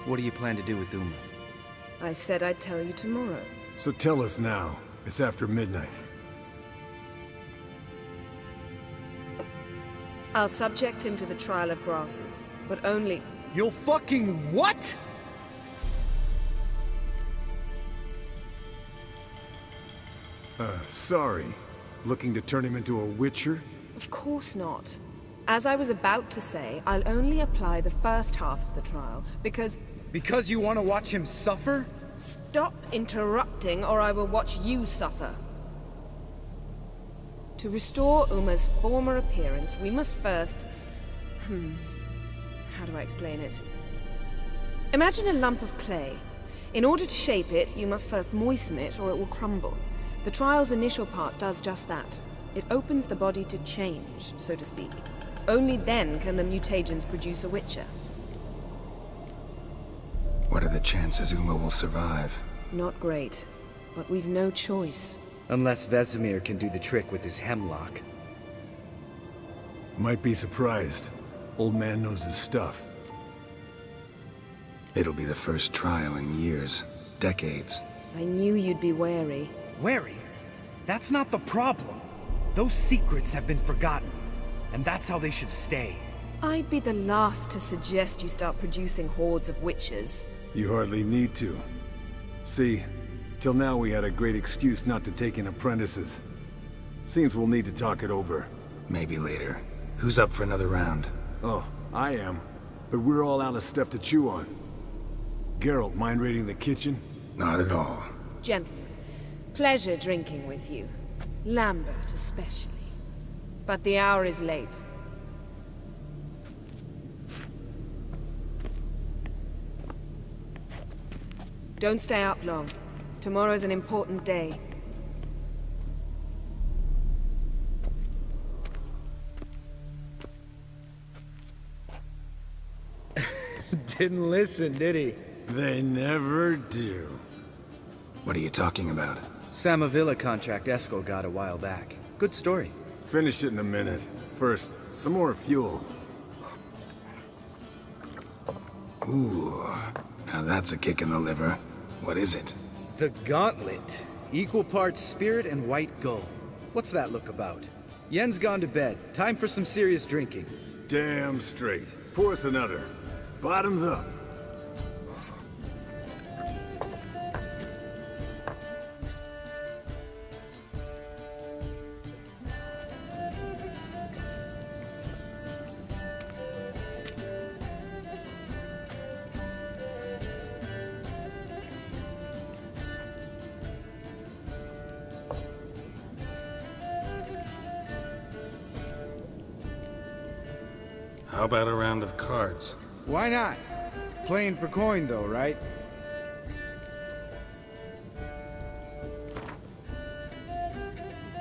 what do you plan to do with Uma? I said I'd tell you tomorrow. So tell us now. It's after midnight. I'll subject him to the trial of grasses, but only... You'll fucking what? Sorry. Looking to turn him into a witcher? Of course not. As I was about to say, I'll only apply the first half of the trial, because... Because you want to watch him suffer? Stop interrupting, or I will watch you suffer. To restore Uma's former appearance, we must first... how do I explain it? Imagine a lump of clay. In order to shape it, you must first moisten it or it will crumble. The trial's initial part does just that. It opens the body to change, so to speak. Only then can the mutagens produce a Witcher. What are the chances Uma will survive? Not great, but we've no choice. Unless Vesemir can do the trick with his hemlock. Might be surprised. Old man knows his stuff. It'll be the first trial in years, decades. I knew you'd be wary. Wary? That's not the problem. Those secrets have been forgotten, and that's how they should stay. I'd be the last to suggest you start producing hordes of witches. You hardly need to. See, till now we had a great excuse not to take in apprentices. Seems we'll need to talk it over. Maybe later. Who's up for another round? Oh, I am. But we're all out of stuff to chew on. Geralt, mind raiding the kitchen? Not at all. Gentlemen, pleasure drinking with you. Lambert especially. But the hour is late. Don't stay up long. Tomorrow's an important day. Didn't listen, did he? They never do. What are you talking about? Samavilla contract Eskel got a while back. Good story. Finish it in a minute. First, some more fuel. Ooh, now that's a kick in the liver. What is it? The Gauntlet. Equal parts spirit and white gull. What's that look about? Yen's gone to bed. Time for some serious drinking. Damn straight. Pour us another. Bottoms up. How about a round of cards? Why not? Playing for coin though, right?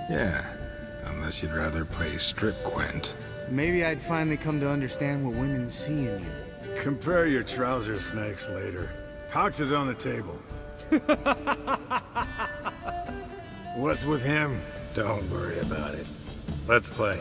Yeah, unless you'd rather play strip Gwent. Maybe I'd finally come to understand what women see in you. Compare your trouser snakes later. Pouch is on the table. What's with him? Don't worry about it. Let's play.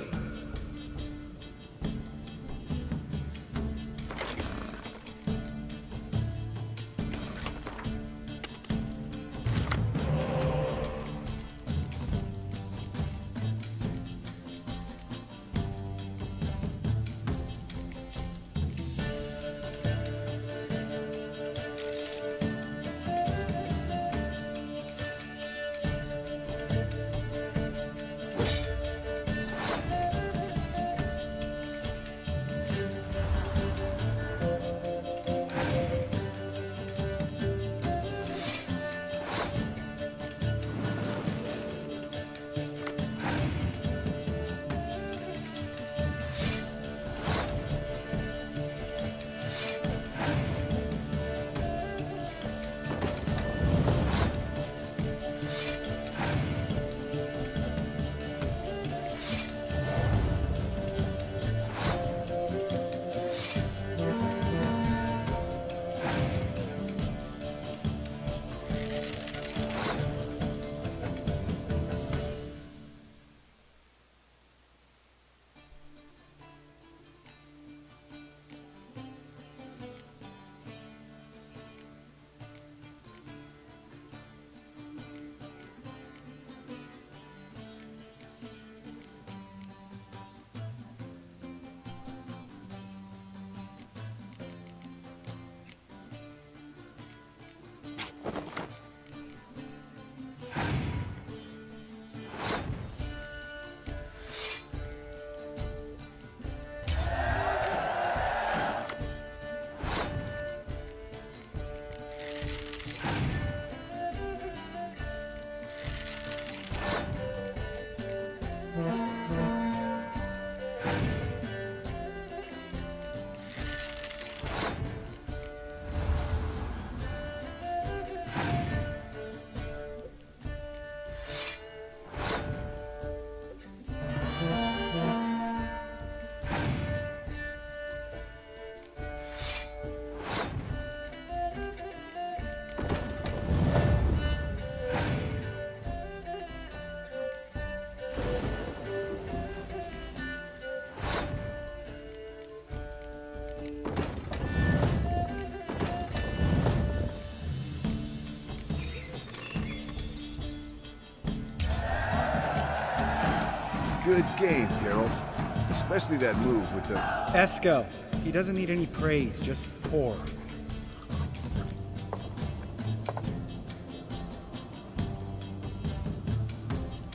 good game, Geralt. Especially that move with the... Esco. He doesn't need any praise, just pour.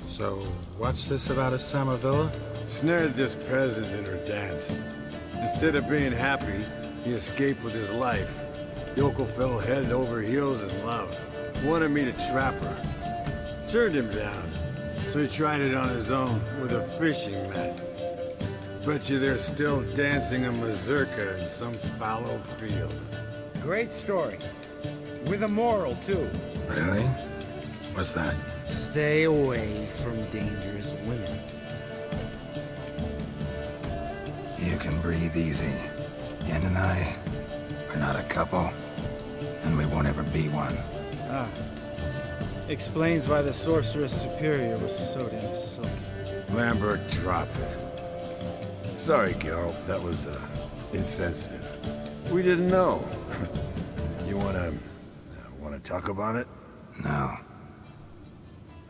So, what's this about a summer villa? Snared this peasant in her dance. Instead of being happy, he escaped with his life. Yoko fell head over heels in love. Wanted me to trap her. Turned him down. So he tried it on his own with a fishing net. Bet you they're still dancing a mazurka in some fallow field. Great story. With a moral, too. Really? What's that? Stay away from dangerous women. You can breathe easy. Yen and I, we're not a couple. And we won't ever be one. Ah. Explains why the Sorceress Superior was so damn sulky. Lambert, drop it. Sorry, Geralt. That was, insensitive. We didn't know. You wanna talk about it? No.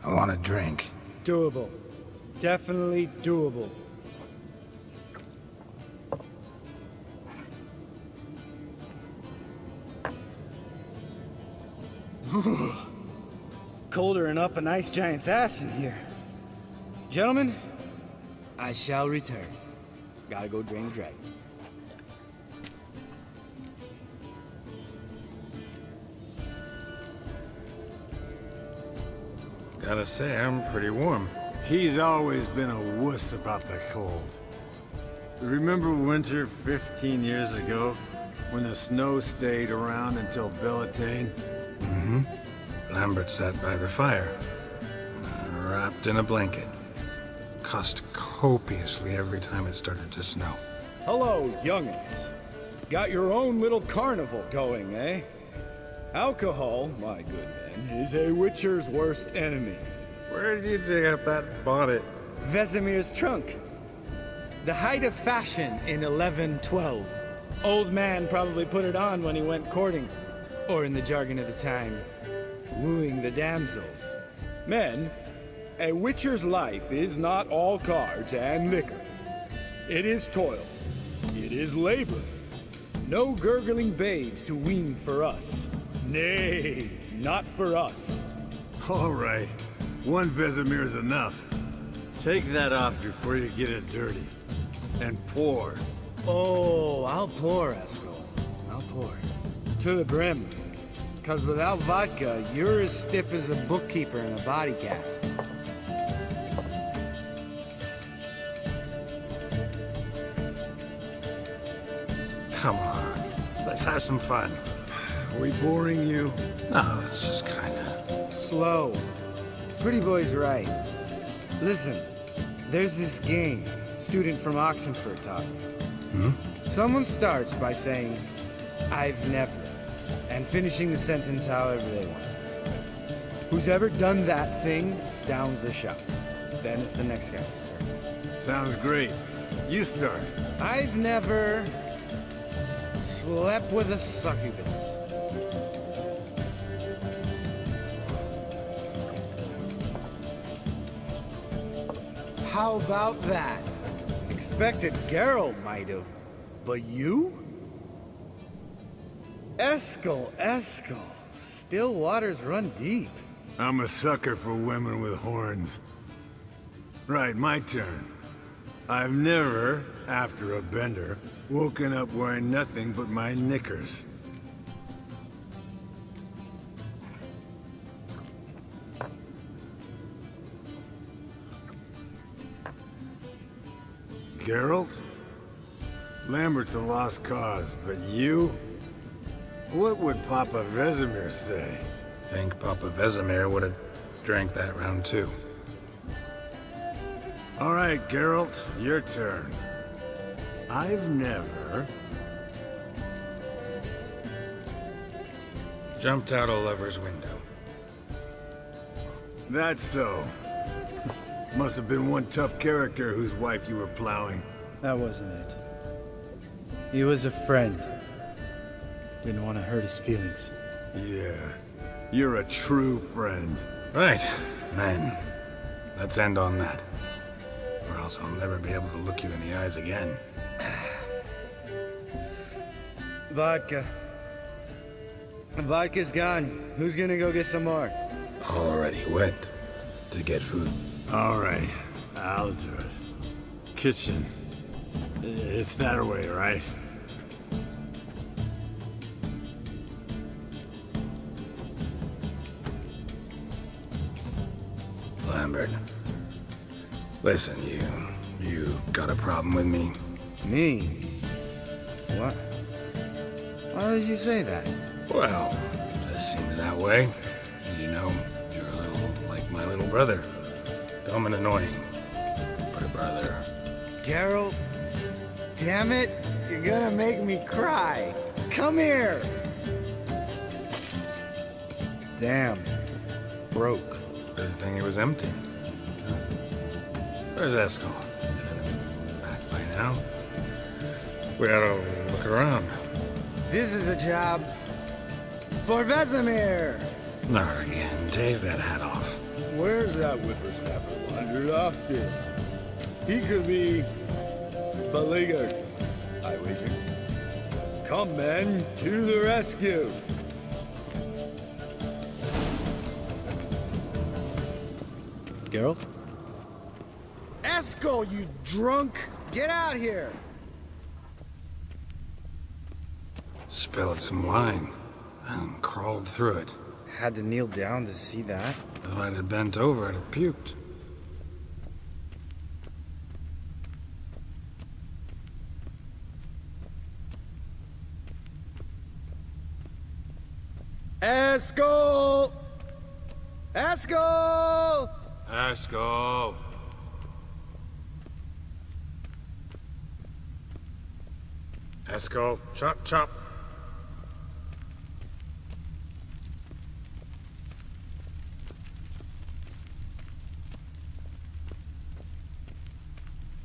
I want a drink. Doable. Definitely doable. Colder and up an ice giant's ass in here. Gentlemen, I shall return. Gotta go drain the dragon. Gotta say, I'm pretty warm. He's always been a wuss about the cold. Remember winter 15 years ago, when the snow stayed around until Bellatane? Mm-hmm. Lambert sat by the fire, wrapped in a blanket. Cussed copiously every time it started to snow. Hello, young'uns. Got your own little carnival going, eh? Alcohol, my good man, is a witcher's worst enemy. Where did you dig up that bonnet? Vesemir's trunk. The height of fashion in 1112. Old man probably put it on when he went courting. Or in the jargon of the time, wooing the damsels. Men, a witcher's life is not all cards and liquor. It is toil. It is labor. No gurgling babes to wean for us. Nay, not for us. All right. One Vesemir's enough. Take that off before you get it dirty. And pour. Oh, I'll pour, Esco. I'll pour. To the brim. 'Cause without vodka, you're as stiff as a bookkeeper in a body cast. Come on, let's have some fun. Are we boring you? No, it's just kinda... Slow. Pretty boy's right. Listen, there's this game. Student from Oxenford taught me. Hmm? Someone starts by saying, I've never, and finishing the sentence however they want. Who's ever done that thing downs a shot. Then it's the next guy's turn. Sounds great. You start. I've never slept with a succubus. How about that? Expected Geralt might have, but you? Eskel. Still waters run deep. I'm a sucker for women with horns. Right, my turn. I've never, after a bender, woken up wearing nothing but my knickers. Geralt? Lambert's a lost cause, but you? What would Papa Vesemir say? Think Papa Vesemir would have drank that round too. All right, Geralt, your turn. I've never... Jumped out a lover's window. That's so. Must have been one tough character whose wife you were plowing. That wasn't it. He was a friend. Didn't want to hurt his feelings. Yeah, you're a true friend. Right, men. Let's end on that. Or else I'll never be able to look you in the eyes again. Vodka. Vodka's gone. Who's gonna go get some more? Already went to get food. All right, I'll do it. Kitchen. It's that way, right? Lambert. Listen, you got a problem with me? Me? What? Why did you say that? Well, just seems that way. You know, you're a little like my little brother. Dumb and annoying, but a brother. Geralt, damn it, you're gonna make me cry. Come here. Damn, broke. Good thing it was empty. Where's Eskel? Back by now. We ought to look around. This is a job for Vesemir. Not again. Take that hat off. Where's that whippersnapper wandered off to? He could be beleaguered, I wager. Come, men, to the rescue. Geralt? Eskel, you drunk! Get out here! Spilled some wine and crawled through it. Had to kneel down to see that. If I'd have bent over, I'd have puked. Eskel! Eskel! Eskel! Eskel, chop, chop.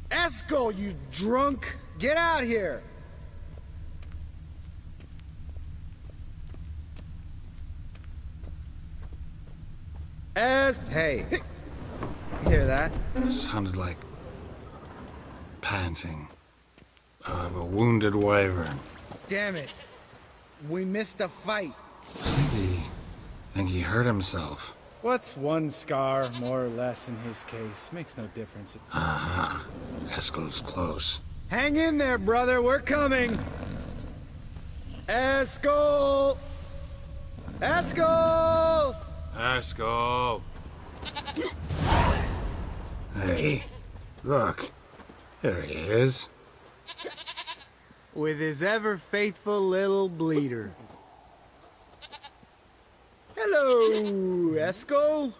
Eskel, you drunk! Get out here! Hey, hear that? Sounded like panting of a wounded wyvern. Damn it. We missed a fight. Think he hurt himself. What's one scar, more or less, in his case? Makes no difference. Aha. Eskel's close. Hang in there, brother. We're coming. Eskel! Eskel! Eskel! Hey, look. There he is. With his ever-faithful little bleeder. Hello, Eskel.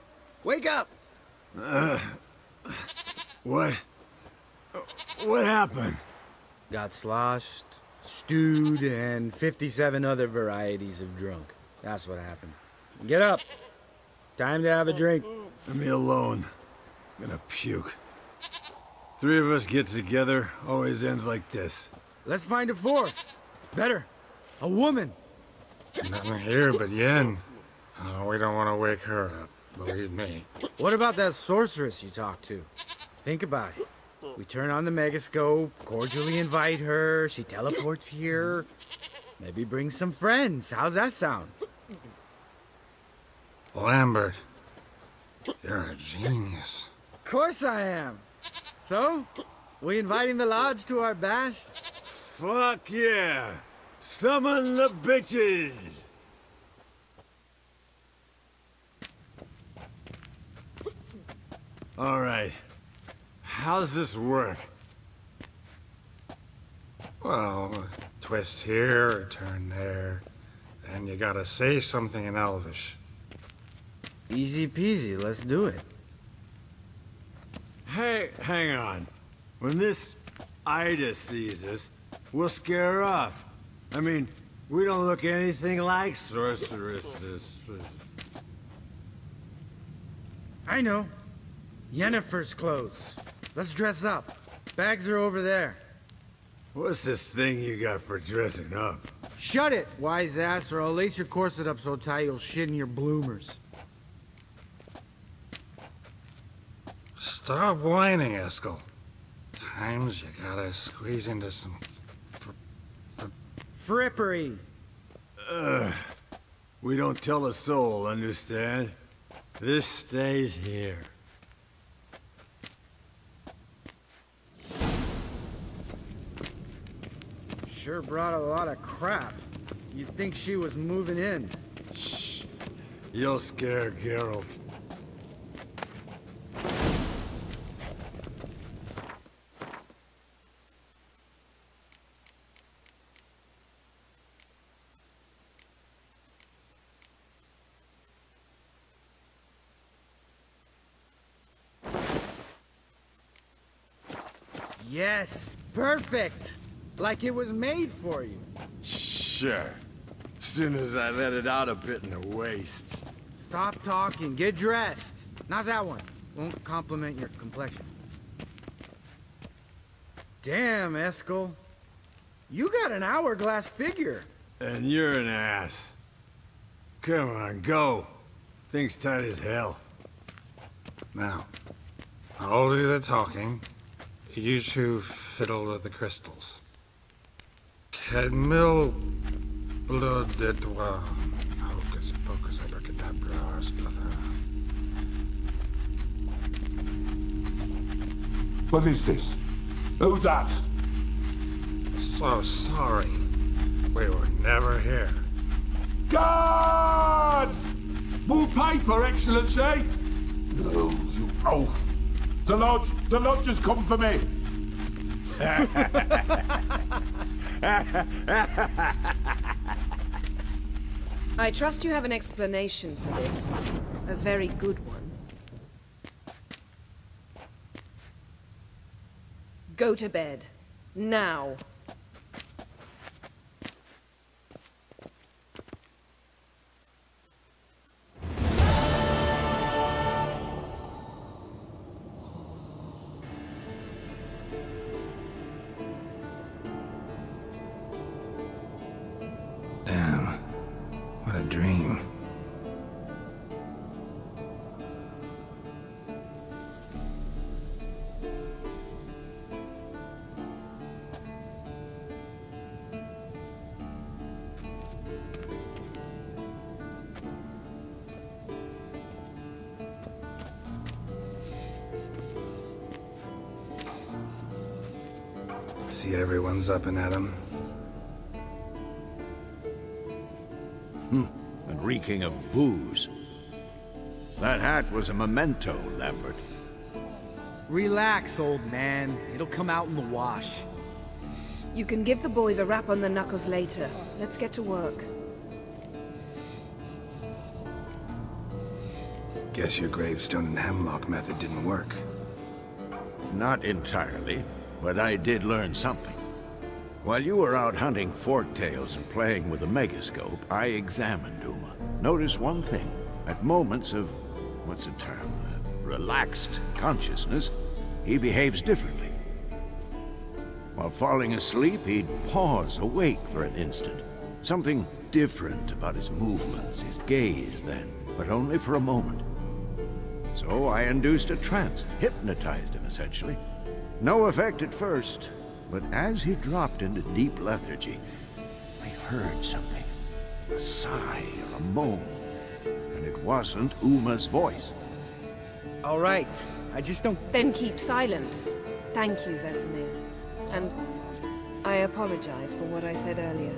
Wake up. What happened? Got sloshed, stewed, and 57 other varieties of drunk. That's what happened. Get up. Time to have a drink. Leave me alone. I'm gonna puke. Three of us get together, always ends like this. Let's find a fourth. Better. A woman. Nothing here but Yen. Oh, we don't want to wake her up, believe me. What about that sorceress you talked to? Think about it. We turn on the megascope, cordially invite her, she teleports here. Maybe bring some friends. How's that sound? Lambert, you're a genius. Of course I am. So, we inviting the lodge to our bash? Fuck yeah! Summon the bitches! All right. How's this work? Well, twist here, or turn there, and you gotta say something in Elvish. Easy peasy, let's do it. Hey, hang on. When this Ida sees us, we'll scare her off. I mean, we don't look anything like sorceresses. I know. Yennefer's clothes. Let's dress up. Bags are over there. What's this thing you got for dressing up? Shut it, wise ass, or I'll lace your corset up so tight you'll shit in your bloomers. Stop whining, Eskel. Sometimes you gotta squeeze into some frippery. We don't tell a soul, understand? This stays here. Sure brought a lot of crap. You'd think she was moving in. Shh. You'll scare Geralt. Yes, perfect! Like it was made for you. Sure. Soon as I let it out a bit in the waist. Stop talking, get dressed. Not that one. Won't compliment your complexion. Damn, Eskel. You got an hourglass figure. And you're an ass. Come on, go. Thing's tight as hell. Now, I'll do the talking. You two fiddle with the crystals. Cadmil blood de toi. Hocus pocus abracadabra spluther. What is this? Who's that? So sorry. We were never here. Guards! More paper, Excellency! No, you oaf. The lodge has come for me. I trust you have an explanation for this. A very good one. Go to bed. Now. Damn. What a dream. See everyone's up and at 'em. And reeking of booze. That hat was a memento, Lambert. Relax, old man. It'll come out in the wash. You can give the boys a rap on the knuckles later. Let's get to work. Guess your gravestone and hemlock method didn't work. Not entirely, but I did learn something. While you were out hunting forktails and playing with a megascope, I examined Uma. Noticed one thing. At moments of, what's the term, relaxed consciousness, he behaves differently. While falling asleep, he'd pause awake for an instant. Something different about his movements, his gaze then, but only for a moment. So I induced a trance, hypnotized him essentially. No effect at first. But as he dropped into deep lethargy, I heard something. A sigh or a moan. And it wasn't Uma's voice. All right. I just don't... Then keep silent. Thank you, Vesemir. And I apologize for what I said earlier.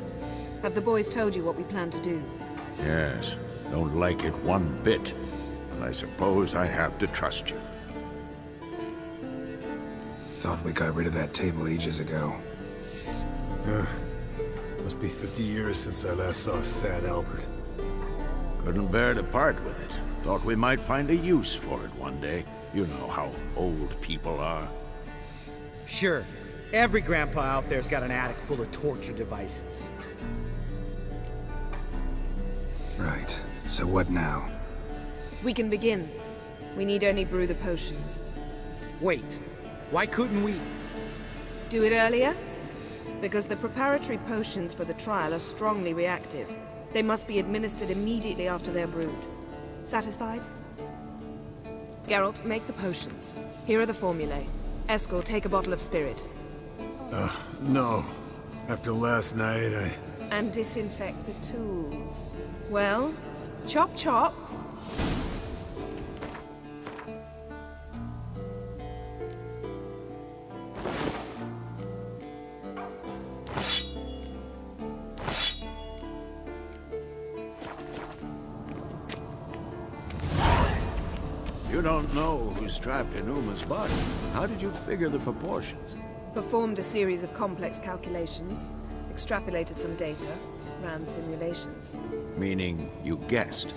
Have the boys told you what we plan to do? Yes. Don't like it one bit. But I suppose I have to trust you. Thought we got rid of that table ages ago. Must be 50 years since I last saw sad Albert. Couldn't bear to part with it. Thought we might find a use for it one day. You know how old people are. Sure. Every grandpa out there's got an attic full of torture devices. Right. So what now? We can begin. We need only brew the potions. Wait. Why couldn't we? Do it earlier? Because the preparatory potions for the trial are strongly reactive. They must be administered immediately after they're brewed. Satisfied? Geralt, make the potions. Here are the formulae. Eskel, take a bottle of spirit. No. After last night, And disinfect the tools. Well, chop chop. You don't know who's trapped in Uma's body. How did you figure the proportions? Performed a series of complex calculations, extrapolated some data, ran simulations. Meaning you guessed?